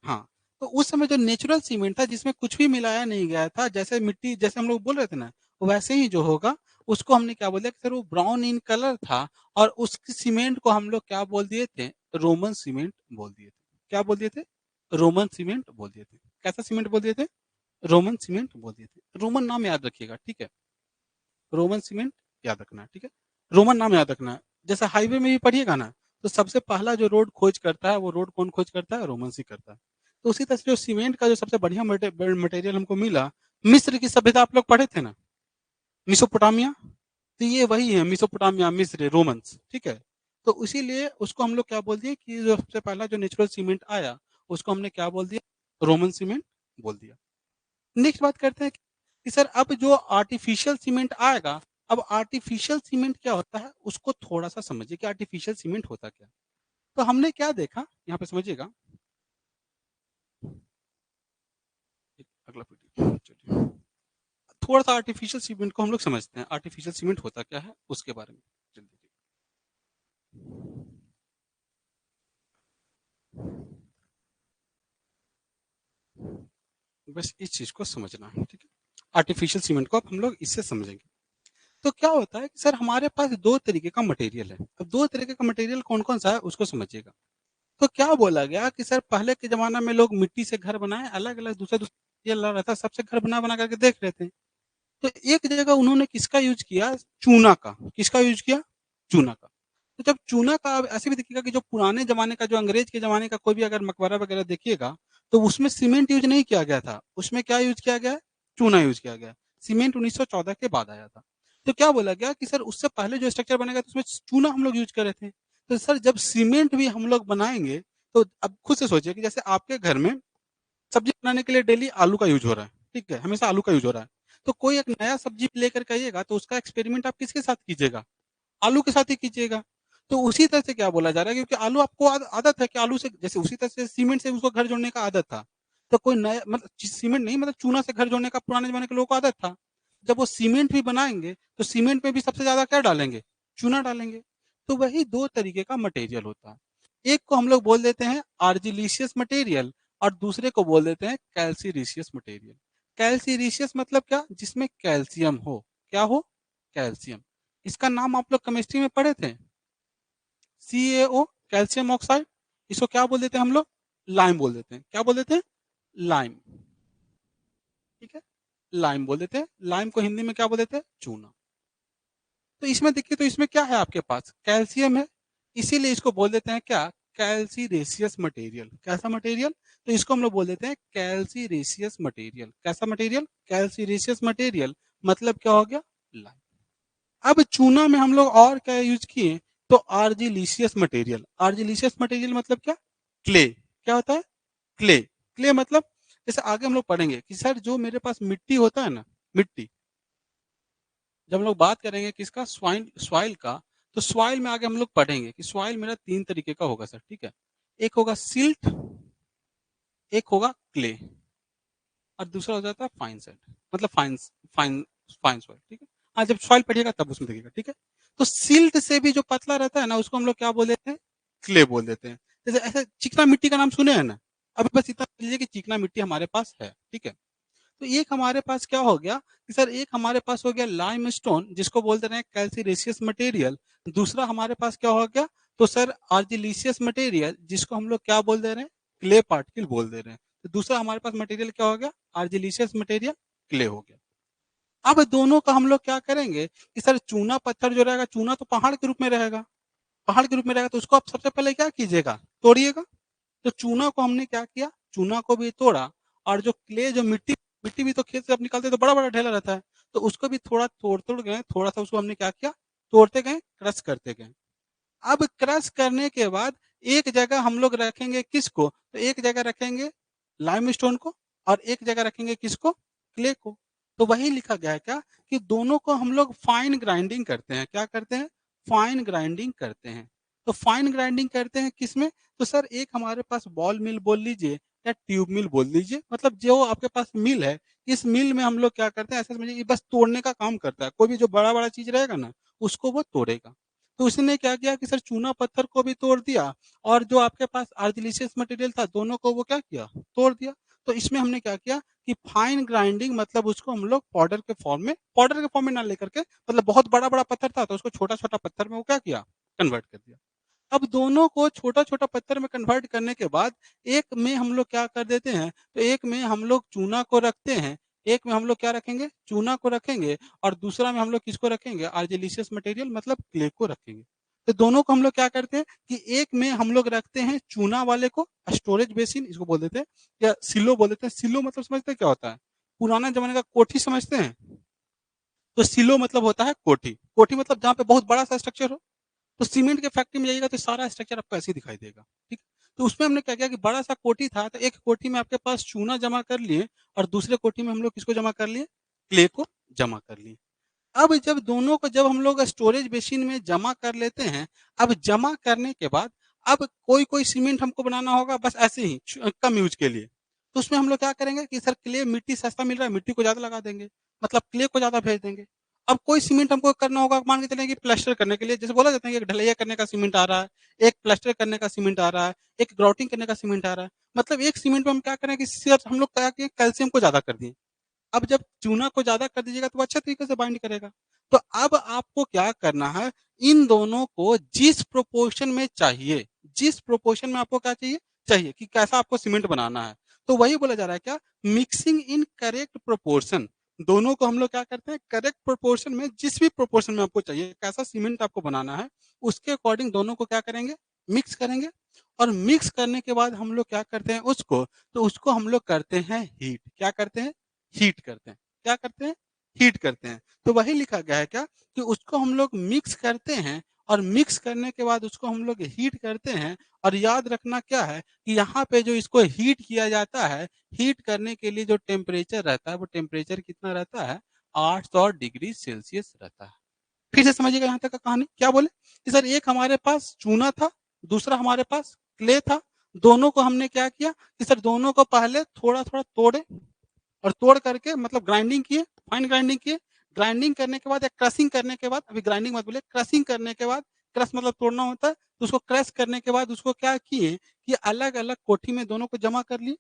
हाँ। तो उस समय जो नेचुरल सीमेंट था जिसमें कुछ भी मिलाया नहीं गया था, जैसे मिट्टी जैसे हम लोग बोल रहे थे ना, वैसे ही जो होगा उसको हमने क्या बोल दिया कि सर वो ब्राउन इन कलर था और उस सीमेंट को हम लोग क्या बोल दिए थे? रोमन सीमेंट बोल दिए थे। क्या बोल दिए थे? रोमन सीमेंट बोल दिए थे। कैसा सीमेंट बोल दिए थे? रोमन सीमेंट बोल दिए थे। रोमन नाम याद रखिएगा, ठीक है? रोमन सीमेंट याद रखना है, ठीक है? रोमन नाम याद रखना है। जैसे हाईवे में भी पढ़िएगा ना, तो सबसे पहला जो रोड खोज करता है, वो रोड कौन खोज करता है? रोमन ही करता है। तो उसी तरह से जो सीमेंट का जो सबसे बढ़िया मटेरियल हमको मिला, मिस्र की सभ्यता आप लोग पढ़े थे ना? मेसोपोटामिया, तो ये वही है मेसोपोटामिया, मिस्र, रोमन्स, ठीक है? तो इसीलिए उसको हम लोग क्या बोल दिए कि जो सबसे पहला जो नेचुरल सीमेंट आया, उसको हमने क्या बोल दिया? रोमन सीमेंट बोल दिया। नेक्स्ट बात करते हैं कि सर अब जो आर्टिफिशियल सीमेंट आएगा, अब आर्टिफिशियल सीमेंट क्या होता है उसको थोड़ा सा समझिए कि आर्टिफिशियल सीमेंट होता क्या है। तो हमने क्या देखा यहाँ पे समझिएगा, अगला चलिए थोड़ा सा आर्टिफिशियल सीमेंट को हम लोग समझते हैं, आर्टिफिशियल सीमेंट होता क्या है उसके बारे में। चलिए बस इस चीज को समझना है, ठीक है? आर्टिफिशियल सीमेंट को अब हम लोग इससे समझेंगे। तो क्या होता है कि सर हमारे पास दो तरीके का मटेरियल है। अब दो तरीके का मटेरियल कौन कौन सा है उसको समझिएगा। तो क्या बोला गया कि सर पहले के ज़माना में लोग मिट्टी से घर बनाए, अलग-अलग दूसरा-दूसरा ये रहता है, सबसे घर बना-बना करके देख रहे थे। तो एक जगह उन्होंने किसका यूज़ किया? चूना का। किसका यूज़ किया? चूना का। तो जब चूना का अब ऐसे भी देखिएगा कि जो पुराने ज़माने का जो अंग्रेज के ज़माने का कोई भी अगर मकबरा वगैरह देखिएगा, तो उसमें सीमेंट यूज़ नहीं किया गया था। उसमें क्या यूज़ किया गया है? चूना यूज़ किया गया है। सीमेंट 1914 के बाद आया था। तो क्या बोला गया कि सर उससे पहले जो स्ट्रक्चर बनेगा तो उसमें चूना हम लोग यूज़ कर रहे थे। तो सर जब सीमेंट भी हम लोग बनाएँगे, तो अब खुद से सोचिए कि जैसे आपके घर में सब्जी बनाने के लिए डेली आलू का यूज़ हो रहा है, ठीक है? हमेशा आलू का यूज़ हो रहा है। तो कोई एक नया सब्जी लेकर के आइएगा तो उसका एक्सपेरिमेंट आप किसके साथ कीजिएगा? आलू के साथ ही कीजिएगा। तो उसी तरह से क्या बोला जा रहा है क्योंकि आलू आपको आदत है कि आलू से जैसे उसी तरह से सीमेंट से उसको घर जोड़ने का आदत था। तो कोई नया मतलब सीमेंट नहीं मतलब चूना से घर जोड़ने का पुराने ज़माने के लोगों को आदत था। जब वो सीमेंट भी बनाएँगे तो सीमेंट में भी सबसे ज़्यादा क्या डालेंगे? चूना डालेंगे। तो वही 2 तरीके का मटेरियल होता है। एक को हम लोग बोल देते हैं आर्जिलेशियस मटेरियल और दूसरे को बोल देते हैं कैल्सीरीशियस मटेरियल। कैल्सीरीशियस मतलब क्या? जिसमें कैल्शियम हो। क्या हो? कैल्शियम। इसका नाम आप लोग केमिस्ट्री में पढ़े थे? CaO, calcium oxide. इसको क्या बोल देते हैं हम लोग? लाइम बोल देते हैं। क्या बोल देते हैं? लाइम। ठीक है? लाइम बोल देते हैं। लाइम को हिंदी में क्या बोल देते हैं? चूना। तो इसमें देखिए तो इसमें क्या है आपके पास? कैल्शियम है। इसीलिए इसको बोल देते हैं क्या? कैल्सीरेशियस मटेरियल। कैसा मटेरियल? तो इसको हम लोग बोल देते हैं कैल्सीरेशियस मटेरियल। कैसा मटेरियल? कैल्सीरेशियस मटेरियल। मतलब क्या हो गया? लाइम। अब चूना में हम लोग और क्या यूज किए? तो आर्जिलिशियस मटेरियल। आर्जिलिशियस मटेरियल मतलब क्या? क्ले। क्या होता है? क्ले। क्ले मतलब जैसे आगे हम लोग पढ़ेंगे कि सर जो मेरे पास मिट्टी होता है ना, मिट्टी, जब हम लोग बात करेंगे किसका? स्वाइल का। तो स्वाइल में आगे हम लोग पढ़ेंगे कि स्वाइल मेरा 3 तरीके का होगा सर, ठीक है? एक होगा सिल्ट, एक होगा क्ले और दूसरा हो जाता है फाइन सैंड, मतलब फाइन फाइन सॉइल, ठीक है? हाँ, जब सॉइल पढ़िएगा तब उसमें देखिएगा, ठीक है? तो सिल्ट से भी जो पतला रहता है ना उसको हम लोग क्या बोल देते हैं? क्ले बोल देते हैं। जैसे ऐसे चिकना मिट्टी का नाम सुने हैं ना? अभी बस इतना समझ लीजिए कि चिकना मिट्टी हमारे पास है, ठीक है? तो एक हमारे पास क्या हो गया कि सर एक हमारे पास हो गया लाइमस्टोन जिसको बोल दे रहे हैं कैल्सीरेशियस मटेरियल। दूसरा हमारे पास क्या हो गया? तो सर आर्जिलिशियस मटेरियल जिसको हम लोग क्या बोल दे रहे हैं? क्ले पार्टिकल बोल दे रहे हैं। तो दूसरा हमारे पास मटेरियल क्या हो गया? आर्जिलिशियस मटेरियल, क्ले हो गया। अब दोनों का हम लोग क्या करेंगे कि सर चूना पत्थर जो रहेगा, चूना तो पहाड़ के रूप में रहेगा। पहाड़ के रूप में रहेगा तो उसको आप सबसे पहले क्या कीजिएगा? तोड़िएगा। तो चूना को हमने क्या किया? चूना को भी तोड़ा और जो क्ले जो मिट्टी मिट्टी भी तो खेत से आप निकालते हैं तो बड़ा-बड़ा ढेला रहता है। तो उसको भी थोड़ा तोड़-तोड़ गए, थोड़ा-सा उसको हमने क्या किया? तोड़ते गए, क्रश करते गए। अब क्रश करने के बाद एक जगह हम लोग रखेंगे किसको? तो एक जगह रखेंगे लाइमस्टोन को और एक जगह रखेंगे किसको? क्ले को। तो वही लिखा गया है क्या कि दोनों को हम लोग फाइन ग्राइंडिंग करते हैं। क्या करते हैं? फाइन ग्राइंडिंग करते हैं। तो फाइन ग्राइंडिंग करते हैं किसमें? तो सर एक हमारे पास बॉल मिल बोल लीजिए या ट्यूब मिल बोल लीजिए, मतलब जो आपके पास मिल है, इस मिल में हम लोग क्या करते हैं, ऐसा समझिए कि बस तोड़ने का काम करता है। कोई भी जो बड़ा-बड़ा चीज़ रहेगा ना, उसको वो तोड़ेगा। तो उसने क्या किया कि सर चूना पत्थर को भी तोड़ दिया और जो आपके पास आर्जिलेशियस मटेरियल था दोनों को वो क्या किया? तोड़ दिया। तो इसमें हमने क्या किया कि फाइन ग्राइंडिंग मतलब उसको हम लोग पाउडर के फॉर्म में ना लेकर के मतलब बहुत बड़ा-बड़ा पत्थर था तो उसको छोटा-छोटा पत्थर में वो क्या किया? कन्वर्ट कर दिया। अब दोनों को छोटा-छोटा पत्थर में कन्वर्ट करने के बाद एक में हम लोग क्या कर देते हैं, तो एक में हम लोग चूना को रखते हैं, एक में हम लोग क्या रखेंगे? चूना को रखेंगे और दूसरा में हम लोग किसको रखेंगे? आर्जिलेशियस मटेरियल मतलब क्ले को रखेंगे। तो दोनों को हम लोग क्या करते हैं कि एक में हम लोग रखते हैं चूना वाले को, स्टोरेज बेसिन इसको बोल देते हैं या सिलो बोल देते हैं। सिलो मतलब समझते हैं क्या होता है? पुराना ज़माने का कोठी समझते हैं? तो सिलो मतलब होता है कोठी। कोठी मतलब जहाँ पे बहुत बड़ा-सा स्ट्रक्चर हो। तो सीमेंट के फैक्ट्री में जाइएगा तो सारा स्ट्रक्चर आपको ऐसे ही दिखाई देगा, ठीक है? तो उसमें हमने क्या किया कि बड़ा-सा कोठी था, तो एक कोठी में आपके पास चूना जमा कर लिए और दूसरे कोठी में हम लोग किसको जमा कर लिए? क्ले को जमा कर लिए। अब जब दोनों को जब हम लोग स्टोरेज बेसिन में जमा कर लेते हैं, अब जमा करने के बाद अब कोई-कोई सीमेंट हमको बनाना होगा बस ऐसे ही कम यूज़ के लिए। तो उसमें हम लोग क्या करेंगे कि सर क्ले मिट्टी सस्ता मिल रहा है, मिट्टी को ज़्यादा लगा देंगे, मतलब क्ले को ज़्यादा भेज देंगे। अब कोई सीमेंट हमको करना होगा मान के चलें कि प्लास्टर करने के लिए, जैसे बोला जाता है कि एक ढलैया करने का सीमेंट आ रहा है, एक प्लास्टर करने का सीमेंट आ रहा है, एक ग्राउटिंग करने का सीमेंट आ रहा है। मतलब एक सीमेंट में हम क्या करें कि सिर्फ हम लोग क्या किए कैल्शियम को ज़्यादा कर दिए। अब जब चूना को ज़्यादा कर दीजिएगा तो वो अच्छे तरीके से बाइंड करेगा। तो अब आपको क्या करना है, इन दोनों को जिस प्रोपोर्शन में चाहिए, जिस प्रोपोर्शन में आपको क्या चाहिए? चाहिए कि कैसा आपको सीमेंट बनाना है। तो वही बोला जा रहा है क्या? Mixing in correct proportion. दोनों को हम लोग क्या करते हैं करेक्ट प्रोपोर्शन में जिस भी प्रोपोर्शन में आपको चाहिए, कैसा सीमेंट आपको बनाना है, उसके अकॉर्डिंग दोनों को क्या करेंगे? मिक्स करेंगे और मिक्स करने के बाद हम लोग क्या करते हैं उसको, तो उसको हम लोग करते हैं हीट। क्या करते हैं? हीट करते हैं। क्या करते हैं? हीट करते हैं। तो वही लिखा गया है क्या कि उसको हम लोग मिक्स करते हैं और मिक्स करने के बाद उसको हम लोग हीट करते हैं और याद रखना क्या है कि यहाँ पे जो इसको हीट किया जाता है, हीट करने के लिए जो टेम्परेचर रहता है, वो टेम्परेचर कितना रहता है? 800 डिग्री सेल्सियस रहता है। फिर से समझिएगा यहाँ तक का कहानी। क्या बोले? कि सर एक हमारे पास चूना था, दूसरा हमारे पास क्ले था। दोनों को हमने क्या किया कि सर दोनों को पहले थोड़ा-थोड़ा तोड़े और तोड़ करके मतलब ग्राइंडिंग किए, फाइन ग्राइंडिंग किए। ग्राइंडिंग करने के बाद या क्रशिंग करने के बाद, अभी ग्राइंडिंग मत बोलिए, क्रशिंग करने के बाद, क्रश मतलब तोड़ना होता है, तो उसको क्रश करने के बाद उसको क्या किए कि अलग-अलग कोठी में दोनों को जमा कर लिए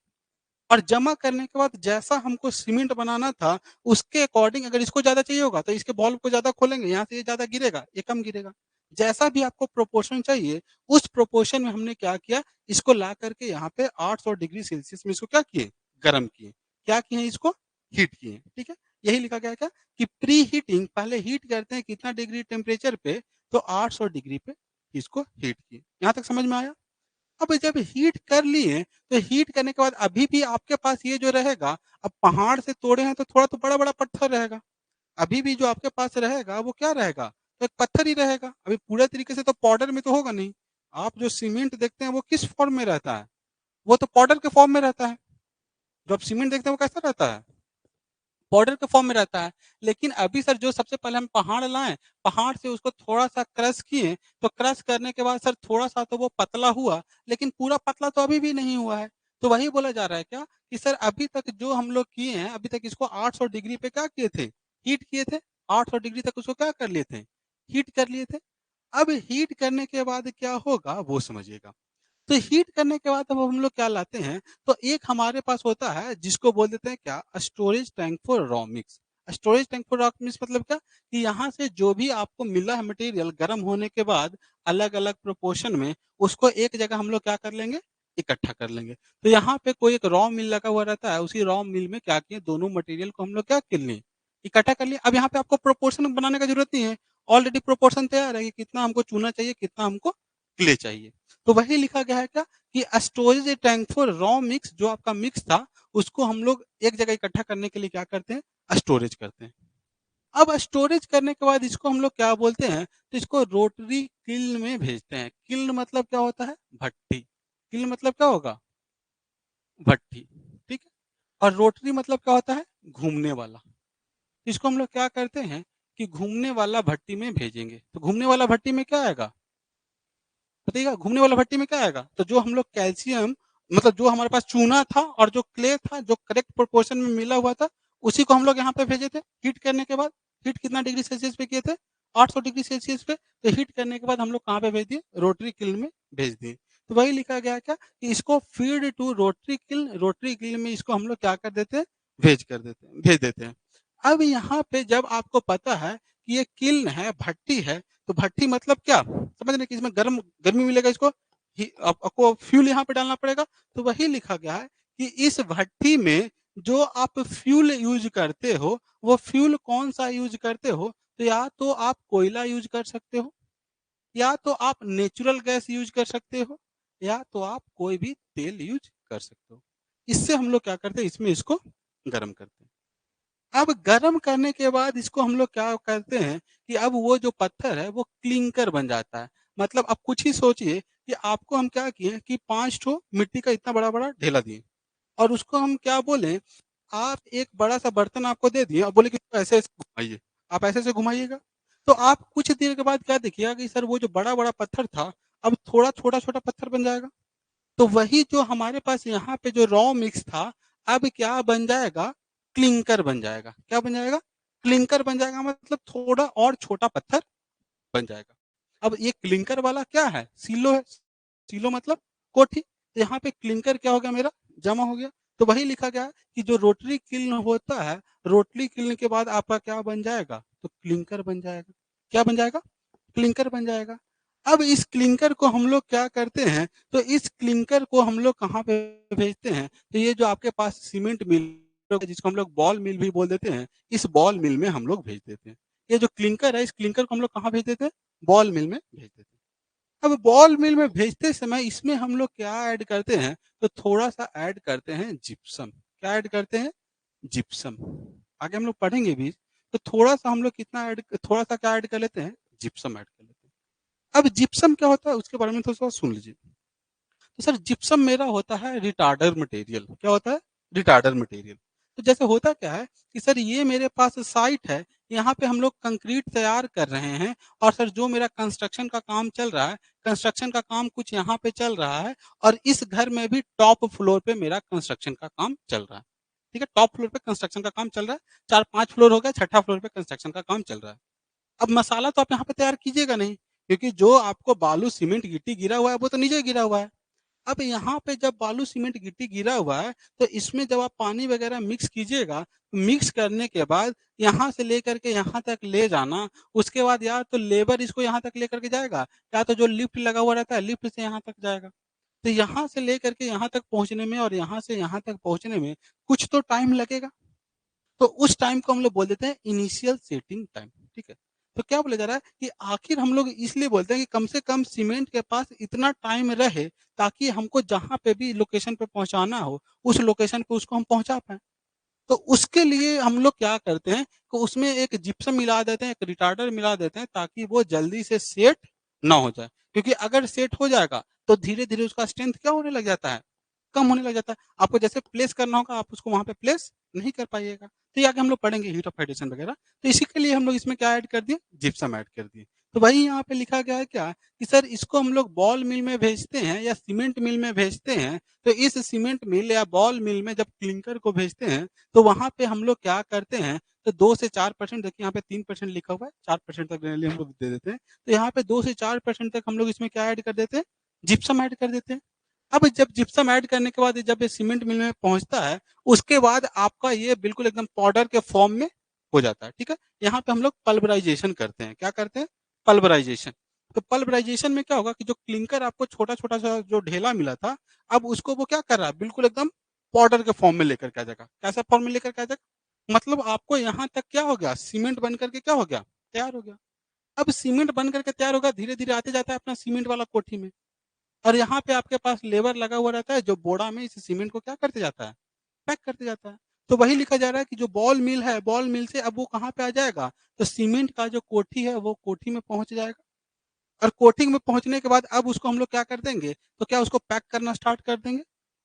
और जमा करने के बाद जैसा हमको सीमेंट बनाना था, उसके अकॉर्डिंग अगर इसको ज़्यादा चाहिए होगा, तो इसके बॉल्व को ज़्यादा खोलेंगे, यहाँ से ये ज़्यादा गिरेगा, ये कम गिरेगा। जैसा भी आपको प्रोपोर्शन चाहिए, उस प्रोपोर्शन में हमने क्या किया, इसको ला करके यहाँ पे 800 डिग्री सेल्सियस में इसको क्या किए, गरम किए। क्या किए इसको? हीट किए, ठीक है? यही लिखा गया है क्या कि प्री हीटिंग पहले हीट करते हैं कितना डिग्री टेम्परेचर पे, तो 800 डिग्री पे इसको हीट किए। यहाँ तक समझ में आया? अब जब हीट कर लिए, तो हीट करने के बाद अभी भी आपके पास ये जो रहेगा, अब पहाड़ से तोड़े हैं तो थोड़ा तो बड़ा-बड़ा पत्थर रहेगा। अभी भी जो आपके पास रहेगा वो क्या रहेगा? तो एक पत्थर ही रहेगा। अभी पूरे तरीके से तो पाउडर में तो होगा नहीं। आप जो सीमेंट देखते हैं वो किस फॉर्म में रहता है? वो तो पाउडर के फॉर्म में रहता है। जो आप सीमेंट देखते हैं वो कैसा रहता है? पाउडर के फॉर्म में रहता है। लेकिन अभी सर जो सबसे पहले हम पहाड़ लाए, पहाड़ से उसको थोड़ा-सा क्रश किए, तो क्रश करने के बाद सर थोड़ा-सा तो वो पतला हुआ, लेकिन पूरा पतला तो अभी भी नहीं हुआ है। तो वही बोला जा रहा है क्या कि सर अभी तक जो हम लोग किए हैं, अभी तक इसको 800 डिग्री पे क्या किए थे? हीट किए थे। 800 डिग्री तक उसको क्या कर लिए थे? हीट कर लिए थे। अब हीट करने के बाद क्या होगा वो समझिएगा। तो हीट करने के बाद अब हम लोग क्या लाते हैं, तो एक हमारे पास होता है जिसको बोल देते हैं क्या storage tank for raw mix. Storage tank for raw mix मतलब क्या कि यहाँ से जो भी आपको मिला है मटेरियल गर्म होने के बाद अलग-अलग प्रोपोर्शन में उसको एक जगह हम लोग क्या कर लेंगे, इकट्ठा कर लेंगे। तो यहाँ पे कोई एक रॉ मिल लगा हुआ रहता है, उसी रॉ मिल में क्या किए दोनों मटेरियल को हम लोग क्या कर लिए, इकट्ठा कर लिए। अब यहाँ पे आपको प्रोपोर्शन बनाने का जरूरत नहीं है, ऑलरेडी प्रोपोर्शन तैयार है कि कितना हमको चूना चाहिए, कितना हमको क्ले चाहिए। तो वही लिखा गया है क्या कि storage tank for raw mix, जो आपका मिक्स था उसको हम लोग एक जगह इकट्ठा करने के लिए क्या करते हैं, स्टोरेज करते हैं। अब स्टोरेज करने के बाद इसको हम लोग क्या बोलते हैं, तो इसको रोटरी किल्न में भेजते हैं। किल्न मतलब क्या होता है? भट्टी। किल्न मतलब क्या होगा? भट्टी, ठीक है? और रोटरी मतलब क्या होता है? घूमने वाला। इसको हम लोग क्या करते हैं कि घूमने वाला भट्टी में भेजेंगे। तो घूमने वाला भट्टी में क्या आएगा? बताइएगा घूमने वाला भट्टी में क्या आएगा? तो जो हम लोग कैल्शियम मतलब जो हमारे पास चूना था और जो क्ले था, जो करेक्ट प्रोपोर्शन में मिला हुआ था, उसी को हम लोग यहाँ पे भेजे थे हीट करने के बाद। हीट कितना डिग्री सेल्सियस पे किए थे? 800 डिग्री सेल्सियस पे, तो हीट करने के बाद हम लोग कहाँ पे भेज दिए? रोटरी किल्न में भेज दिए। तो वही लिखा गया क्या कि इसको फीड टू रोटरी किल्न में इसको हम लोग क्या कर देते हैं? भेज देते हैं। अब यहाँ पे जब आपको पता है कि ये किल्न है, भट्टी है, तो भट्टी मतलब क्या? समझ रहे हैं कि इसमें गर्मी मिलेगा इसको, आपको फ्यूल यहाँ पे डालना पड़ेगा। तो वही लिखा गया है कि इस भट्टी में जो आप फ्यूल यूज़ करते हो, वो फ्यूल कौन-सा यूज़ करते हो? तो या तो आप कोयला यूज़ कर सकते हो, या तो आप नेचुरल गैस यूज़ कर सकते हो, या तो आप कोई भी तेल यूज़ कर सकते हो। इससे हम लोग क्या करते हैं? इसमें इसको गरम करते हैं। अब गरम करने के बाद इसको हम लोग क्या करते हैं कि अब वो जो पत्थर है वो क्लिंकर बन जाता है। मतलब अब कुछ ही सोचिए कि आपको हम क्या किए कि 5 ठो मिट्टी का इतना बड़ा-बड़ा ढेला दिए और उसको हम क्या बोले, आप एक बड़ा-सा बर्तन आपको दे दिए और बोले कि इसको ऐसे-ऐसे घुमाइए। आप ऐसे-ऐसे घुमाइएगा। तो आप कुछ देर के बाद क्या देखिएगा कि सर वो जो बड़ा-बड़ा पत्थर था, अब थोड़ा छोटा-छोटा पत्थर बन जाएगा। तो वही जो हमारे पास यहाँ पे जो रॉ मिक्स था, अब क्या बन जाएगा? क्लिंकर बन जाएगा। क्या बन जाएगा? क्लिंकर बन जाएगा, मतलब थोड़ा और छोटा पत्थर बन जाएगा। अब ये क्लिंकर वाला क्या है? सीलो है। सीलो मतलब कोठी। तो यहाँ पे क्लिंकर क्या हो गया मेरा? जमा हो गया। तो वही लिखा गया है कि जो रोटरी किल्न होता है, रोटरी किल्न के बाद आपका क्या बन जाएगा? तो क्लिंकर बन जाएगा। क्या बन जाएगा? क्लिंकर बन जाएगा। अब इस क्लिंकर को हम लोग क्या करते हैं, तो इस क्लिंकर को हम लोग कहाँ पे भेजते हैं? तो ये जो आपके पास सीमेंट मिल जिसको हम लोग बॉल मिल भी बोल देते हैं, इस बॉल मिल में हम लोग भेज देते हैं। ये जो क्लिंकर है, इस क्लिंकर को हम लोग कहाँ भेज देते हैं? बॉल मिल में भेज देते हैं। अब बॉल मिल में भेजते समय इसमें हम लोग क्या ऐड करते हैं? तो थोड़ा-सा ऐड करते हैं जिप्सम। क्या ऐड करते हैं? जिप्सम। आगे हम लोग पढ़ेंगे भी, तो थोड़ा-सा हम लोग कितना ऐड थोड़ा-सा क्या ऐड कर लेते हैं? जिप्सम ऐड कर लेते हैं। अब जिप्सम क्या होता है उसके बारे में थोड़ा-सा सुन लीजिए। तो सर जिप्सम मेरा होता है रिटार्डर मटेरियल। क्या होता है? Retarder material. तो जैसे होता क्या है कि सर ये मेरे पास साइट है, यहाँ पे हम लोग कंक्रीट तैयार कर रहे हैं और सर जो मेरा कंस्ट्रक्शन का काम चल रहा है, कंस्ट्रक्शन का काम कुछ यहाँ पे चल रहा है और इस घर में भी टॉप फ्लोर पे मेरा कंस्ट्रक्शन का काम चल रहा है। ठीक है? टॉप फ्लोर पे कंस्ट्रक्शन का काम चल रहा है, 4-5 फ्लोर हो गया, छठा फ्लोर पे कंस्ट्रक्शन का काम चल रहा है। अब मसाला तो आप यहाँ पे तैयार कीजिएगा नहीं, क्योंकि जो आपको बालू, सीमेंट, गिट्टी गिरा हुआ है, वो तो नीचे गिरा हुआ है। अब यहाँ पे जब बालू, सीमेंट, गिट्टी गिरा हुआ है, तो इसमें जब आप पानी वगैरह मिक्स कीजिएगा, मिक्स करने के बाद यहाँ से लेकर के यहाँ तक ले जाना, उसके बाद या तो लेबर इसको यहाँ तक लेकर के जाएगा, या तो जो लिफ्ट लगा हुआ रहता है, लिफ्ट से यहाँ तक जाएगा। तो यहाँ से लेकर के यहाँ तक पहुँचने में और यहाँ से यहाँ तक पहुँचने में कुछ तो टाइम लगेगा। तो उस टाइम को हम लोग बोल देते हैं इनिशियल सेटिंग टाइम, ठीक है? तो क्या बोला जा रहा है कि आखिर हम लोग इसलिए बोलते हैं कि कम से कम सीमेंट के पास इतना टाइम रहे, ताकि हमको जहाँ पे भी लोकेशन पे पहुँचाना हो, उस लोकेशन पे उसको हम पहुँचा पाएँ। तो उसके लिए हम लोग क्या करते हैं कि उसमें एक जिप्सम मिला देते हैं, एक रिटार्डर मिला देते हैं, ताकि वो जल्दी से सेट ना हो जाए। क्योंकि अगर सेट हो जाएगा, तो धीरे-धीरे उसका स्ट्रेंथ क्या होने लग जाता है? कम होने लग जाता है। आपको जैसे प्लेस करना होगा, आप उसको वहाँ पे प्लेस नहीं कर पाइएगा। तो ये आगे हम लोग पढ़ेंगे हीट ऑफ हाइड्रेशन वगैरह। तो इसी के लिए हम लोग इसमें क्या ऐड कर दिए? जिप्सम ऐड कर दिए। तो वही यहाँ पे लिखा गया है क्या कि सर इसको हम लोग बॉल मिल में भेजते हैं या सीमेंट मिल में भेजते हैं। तो इस सीमेंट मिल या बॉल मिल में जब क्लिंकर को भेजते हैं, तो वहाँ पे हम लोग क्या करते हैं, तो 2 से 4% देखिए यहाँ पे 3% लिखा हुआ है, 4% तक जनरली हम लोग दे देते हैं। तो यहाँ पे 2 से 4% तक हम लोग इसमें क्या ऐड कर देते हैं? जिप्सम ऐड कर देते हैं। अब जब जिप्सम ऐड करने के बाद जब ये सीमेंट मिल में पहुँचता है, उसके बाद आपका ये बिल्कुल एकदम पाउडर के फॉर्म में हो जाता है, ठीक है? यहाँ पे हम लोग पल्वराइज़ेशन करते हैं। क्या करते हैं? पल्वराइज़ेशन। तो पल्वराइज़ेशन में क्या होगा कि जो क्लिंकर आपको छोटा-छोटा सा जो ढेला मिला था, अब उसको वो क्या कर रहा है? बिल्कुल एकदम पाउडर के फॉर्म में लेकर के आ जाएगा। कैसा फॉर्म में लेकर के आ जाएगा? मतलब आपको यहाँ तक क्या हो गया? सीमेंट बन कर के क्या हो गया? तैयार हो गया। अब सीमेंट बन कर के तैयार होगा, धीरे-धीरे आते जाता है अपना सीमेंट वाला कोठी में। और यहाँ पे आपके पास लेबर लगा हुआ रहता है, जो बोरा में इस सीमेंट को क्या करते जाता है? पैक करते जाता है। तो वही लिखा जा रहा है कि जो बॉल मिल है, बॉल मिल से अब वो कहाँ पे आ जाएगा? तो सीमेंट का जो कोठी है, वो कोठी में पहुँच जाएगा और कोठी में पहुँचने के बाद अब उसको हम लोग क्या कर देंगे? तो क्या उसको पैक करना स्टार्ट कर देंगे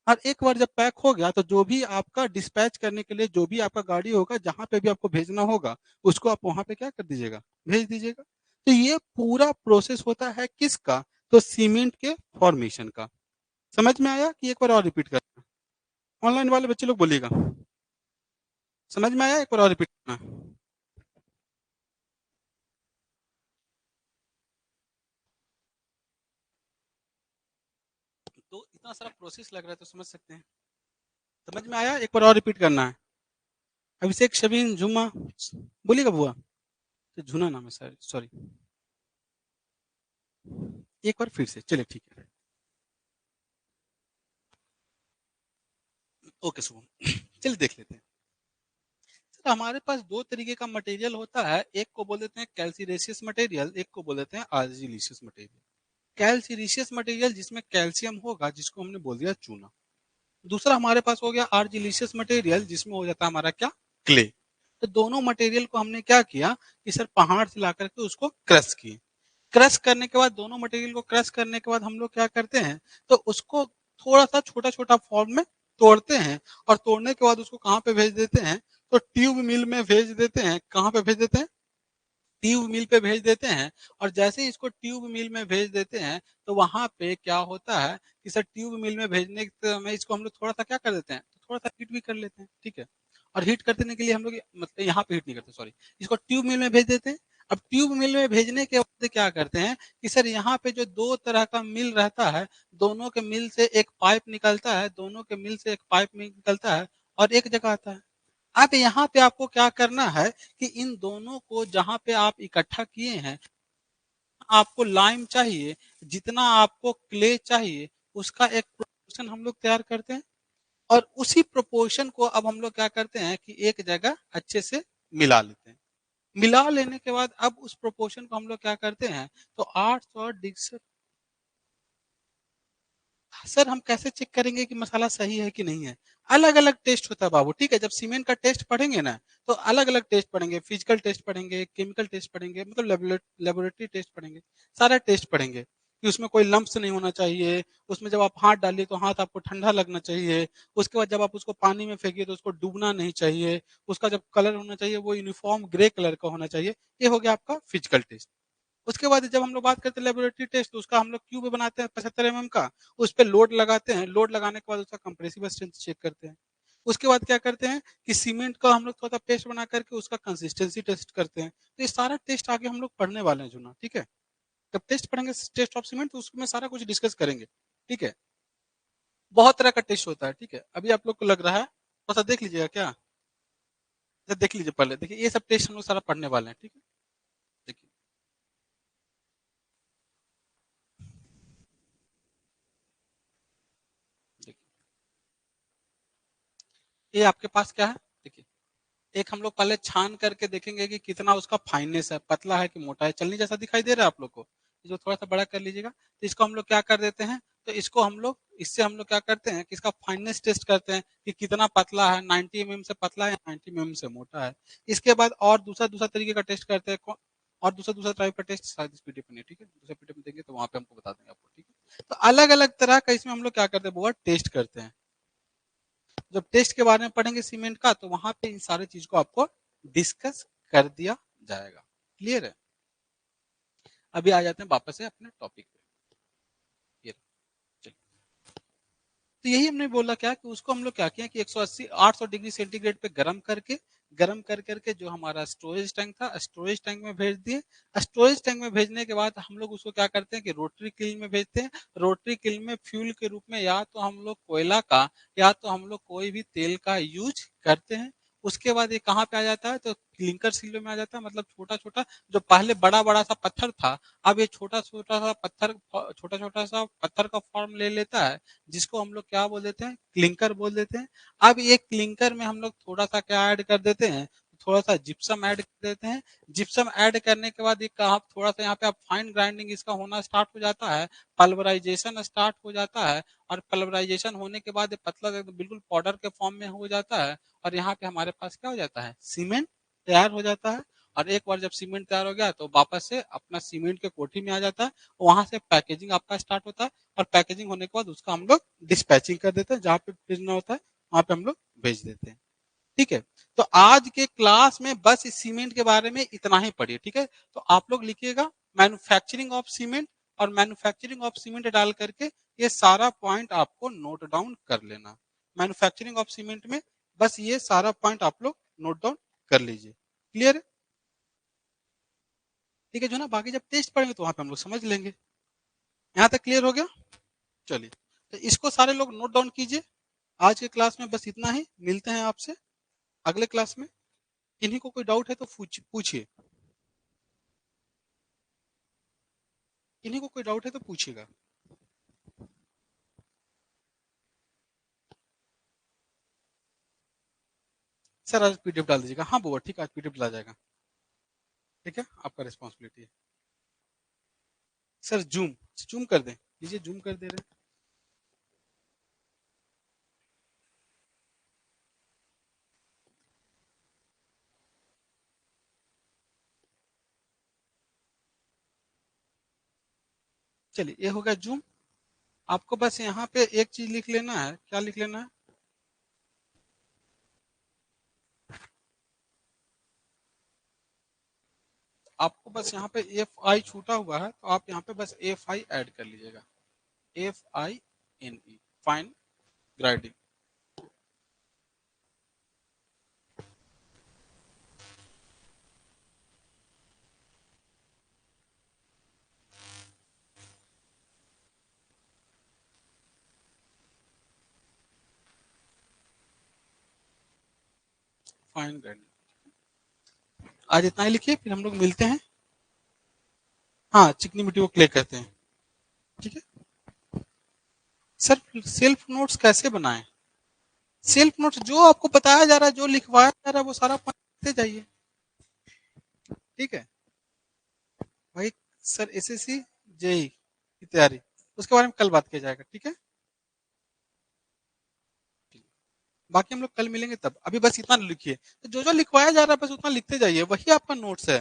और एक बार जब पैक हो गया, तो जो भी आपका डिस्पैच करने के लिए जो भी आपका गाड़ी होगा, जहाँ पे भी आपको भेजना होगा, उसको आप वहाँ पे क्या कर दीजिएगा? भेज दीजिएगा। तो ये पूरा प्रोसेस होता है किसका? तो सीमेंट के फॉर्मेशन का। समझ में आया कि एक बार और रिपीट करना? ऑनलाइन वाले बच्चे लोग बोलिएगा। समझ में आया? एक बार और रिपीट करना। इतना सारा प्रोसेस लग रहा है तो समझ सकते हैं। समझ में आया? एक बार और रिपीट करना है। अभिषेक, शबीन, झुमा, बोलिएगा बुआ। तो झुना नाम है सर, सॉरी। एक बार फिर से, चलिए ठीक है। ओके शुभम, चलिए देख लेते हैं। सर हमारे पास दो तरीके का मटेरियल होता है, एक को बोल देते हैं कैल्सीरेशियस मटेरियल, एक को बोल देते हैं आर्जिलिशियस मटेरियल। कैल्सीरेशियस मटेरियल जिसमें कैल्शियम होगा, जिसको हमने बोल दिया चूना। दूसरा हमारे पास हो गया आर्जिलिशियस मटेरियल, जिसमें हो जाता है हमारा क्या, क्ले। तो दोनों मटेरियल को हमने क्या किया कि सर पहाड़ से ला करके उसको क्रश किए। क्रश करने के बाद, दोनों मटेरियल को क्रश करने के बाद हम लोग क्या करते हैं, तो उसको थोड़ा सा छोटा छोटा फॉर्म में तोड़ते हैं, और तोड़ने के बाद उसको कहाँ पे भेज देते हैं, तो ट्यूब मिल में भेज देते हैं। कहाँ पे भेज देते हैं, ट्यूब मिल पे भेज देते हैं। और जैसे ही इसको ट्यूब मिल में भेज देते हैं, तो वहां पे क्या होता है कि सर ट्यूब मिल में भेजने के समय इसको हम लोग थोड़ा सा क्या कर देते हैं, थोड़ा सा हीट भी कर लेते हैं, ठीक है। और हीट कर देने के लिए हम लोग मतलब यहाँ पे हीट नहीं करते, सॉरी, इसको ट्यूब मिल में भेज देते हैं। अब ट्यूब मिल में भेजने के बाद क्या करते हैं कि सर यहाँ पे जो दो तरह का मिल रहता है, दोनों के मिल से एक पाइप निकलता है, दोनों के मिल से एक पाइप निकलता है और एक जगह आता है। अब यहाँ पे आपको क्या करना है कि इन दोनों को जहां पे आप इकट्ठा किए हैं, आपको लाइम चाहिए, जितना आपको क्ले चाहिए, उसका एक प्रोपोर्शन हम लोग तैयार करते हैं। और उसी प्रोपोर्शन को अब हम लोग क्या करते हैं कि एक जगह अच्छे से मिला लेते हैं। मिला लेने के बाद अब उस प्रोपोर्शन को हम लोग क्या करते हैं, तो 800 डिग्री। सर हम कैसे चेक करेंगे कि मसाला सही है कि नहीं है? अलग अलग टेस्ट होता है बाबू, ठीक है। जब सीमेंट का टेस्ट पढ़ेंगे ना, तो अलग अलग टेस्ट पढ़ेंगे, फिजिकल टेस्ट पढ़ेंगे, केमिकल टेस्ट पढ़ेंगे, मतलब लेबोरेटरी टेस्ट पढ़ेंगे, सारा टेस्ट पढ़ेंगे कि उसमें कोई लम्प्स नहीं होना चाहिए। उसमें जब आप हाथ डालिए तो हाथ आपको ठंडा लगना चाहिए। उसके बाद जब आप उसको पानी में फेंकिए तो उसको डूबना नहीं चाहिए। उसका जब कलर होना चाहिए वो यूनिफॉर्म ग्रे कलर का होना चाहिए। ये हो गया आपका फिजिकल टेस्ट। उसके बाद जब हम लोग बात करते हैं लेबोरेटरी टेस्ट, तो उसका हम लोग क्यूब बनाते हैं 75 mm का, उस पर लोड लगाते हैं, लोड लगाने के बाद उसका कंप्रेसिव स्ट्रेंथ चेक करते हैं। उसके बाद क्या करते हैं कि सीमेंट का हम लोग थोड़ा सा पेस्ट बना करके उसका कंसिस्टेंसी टेस्ट करते हैं। तो ये सारा टेस्ट आगे हम लोग पढ़ने वाले हैं जुना, ठीक है। जब टेस्ट पढ़ेंगे टेस्ट ऑफ सीमेंट, तो उसमें सारा कुछ डिस्कस करेंगे, ठीक है। बहुत तरह का टेस्ट होता है, ठीक है। अभी आप लोग को लग रहा है, थोड़ा सा देख लीजिएगा क्या, देख लीजिए पहले, देखिए ये सब टेस्ट हम लोग सारा पढ़ने वाले हैं, ठीक है। देखिए, देखिए ये आपके पास क्या है, देखिए। एक हम लोग पहले छान करके देखेंगे कि कितना उसका फाइननेस है, पतला है कि मोटा है। चलनी जैसा दिखाई दे रहा है आप लोग को, इसको थोड़ा सा बड़ा कर लीजिएगा। तो इसको हम लोग क्या कर देते हैं, तो इसको हम लोग, इससे हम लोग क्या करते हैं कि इसका फाइननेस टेस्ट करते हैं कि कितना पतला है, 90 mm से पतला है, 90 mm से मोटा है। इसके बाद और दूसरा दूसरा तरीके का टेस्ट करते हैं, और दूसरा दूसरा टाइप का टेस्ट शायद इस पीडीएफ में नहीं, ठीक है। दूसरे पीडीएफ में देंगे तो वहां पे हमको बता देंगे आपको, ठीक है। तो अलग अलग तरह का इसमें हम लोग क्या करते हैं, वो टेस्ट करते हैं। जब टेस्ट के बारे में पढ़ेंगे सीमेंट का, तो वहां पे इन सारे चीज को आपको डिस्कस कर दिया जाएगा। क्लियर है? अभी आ जाते हैं वापस से अपने टॉपिक पे। ये चलिए। तो यही हमने बोला क्या कि उसको हम लोग क्या किया कि 180 800 डिग्री सेंटीग्रेड पे गर्म कर करके जो हमारा स्टोरेज टैंक था, स्टोरेज टैंक में भेज दिए। स्टोरेज टैंक में भेजने के बाद हम लोग उसको क्या करते हैं कि रोटरी किल में भेजते हैं। रोटरी किल में फ्यूल के रूप में या तो हम लोग कोयला का, या तो हम लोग कोई भी तेल का यूज करते हैं। उसके बाद ये कहाँ पे आ जाता है, तो क्लिंकर सिलो में आ जाता है। मतलब छोटा छोटा, जो पहले बड़ा बड़ा सा पत्थर था, अब ये छोटा छोटा सा पत्थर, छोटा छोटा सा पत्थर का फॉर्म ले लेता है, जिसको हम लोग क्या बोल देते हैं, क्लिंकर बोल देते हैं। अब ये क्लिंकर में हम लोग थोड़ा सा क्या ऐड कर देते हैं, थोड़ा सा जिप्सम ऐड कर देते हैं। जिप्सम ऐड करने के बाद एक आप थोड़ा सा यहाँ पे आप फाइन ग्राइंडिंग इसका होना स्टार्ट हो जाता है, पल्वराइजेशन स्टार्ट हो जाता है। और पल्वराइजेशन होने के बाद ये पतला बिल्कुल पाउडर के फॉर्म में हो जाता है। और यहाँ पे हमारे पास क्या हो जाता है, सीमेंट तैयार हो जाता है। और एक बार जब सीमेंट तैयार हो गया तो वापस से अपना सीमेंट के कोठी में आ जाता है। वहां से पैकेजिंग आपका स्टार्ट होता है। और पैकेजिंग होने के बाद उसका हम लोग डिस्पैचिंग कर देते हैं, जहाँ पे भेजना होता है वहां पे हम लोग भेज देते हैं, ठीक है। तो आज के क्लास में बस इस सीमेंट के बारे में इतना ही पढ़िए, ठीक है। तो आप लोग लिखिएगा मैन्युफैक्चरिंग ऑफ सीमेंट, और मैन्युफैक्चरिंग ऑफ सीमेंट डाल करके ये सारा पॉइंट आपको नोट डाउन कर लेना। मैन्युफैक्चरिंग ऑफ सीमेंट में बस ये सारा पॉइंट आप लोग नोट डाउन कर लीजिए। क्लियर है? ठीक है जो ना, बाकी जब टेस्ट पढ़ेंगे तो वहां पे हम लोग समझ लेंगे। यहाँ तक क्लियर हो गया? चलिए। तो इसको सारे लोग नोट डाउन कीजिए। आज के क्लास में बस इतना ही, मिलते हैं आपसे अगले क्लास में। किन्हीं को कोई डाउट है तो पूछिए, किन्हीं को कोई डाउट है तो पूछिएगा। सर आज पीडीएफ डाल दीजिएगा। हाँ बुआ ठीक है, आज पीडीएफ डाला जाएगा। ठीक है, आपका रिस्पॉन्सिबिलिटी है। सर जूम जूम कर दें, लीजिए जूम कर दे रहे हैं। चलिए ये हो गया जूम। आपको बस यहाँ पे एक चीज लिख लेना है। क्या लिख लेना है? आपको बस यहाँ पे एफ आई छूटा हुआ है, तो आप यहाँ पे बस एफ आई ऐड कर लीजिएगा। F I N E, fine grinding. Fine grinding. आज इतना ही लिखिए, फिर हम लोग मिलते हैं। हाँ, चिकनी मिट्टी को क्ले कहते हैं। ठीक है सर, सेल्फ नोट्स कैसे बनाएं? सेल्फ नोट्स जो आपको बताया जा रहा है, जो लिखवाया जा रहा है, वो सारा पढ़ते जाइए। ठीक है भाई। सर एसएससी जेई की तैयारी, उसके बारे में कल बात किया जाएगा। ठीक है, बाकी हम लोग कल मिलेंगे तब। अभी बस इतना लिखिए, तो जो जो लिखवाया जा रहा है बस उतना लिखते जाइए, वही आपका नोट्स है।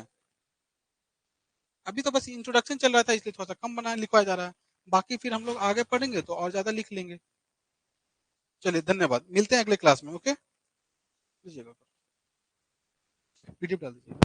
अभी तो बस इंट्रोडक्शन चल रहा था, इसलिए थोड़ा सा कम बना लिखवाया जा रहा है। बाकी फिर हम लोग आगे पढ़ेंगे तो और ज्यादा लिख लेंगे। चलिए धन्यवाद, मिलते हैं अगले क्लास में। ओके, लीजिएगा पीडीएफ डाल दीजिए।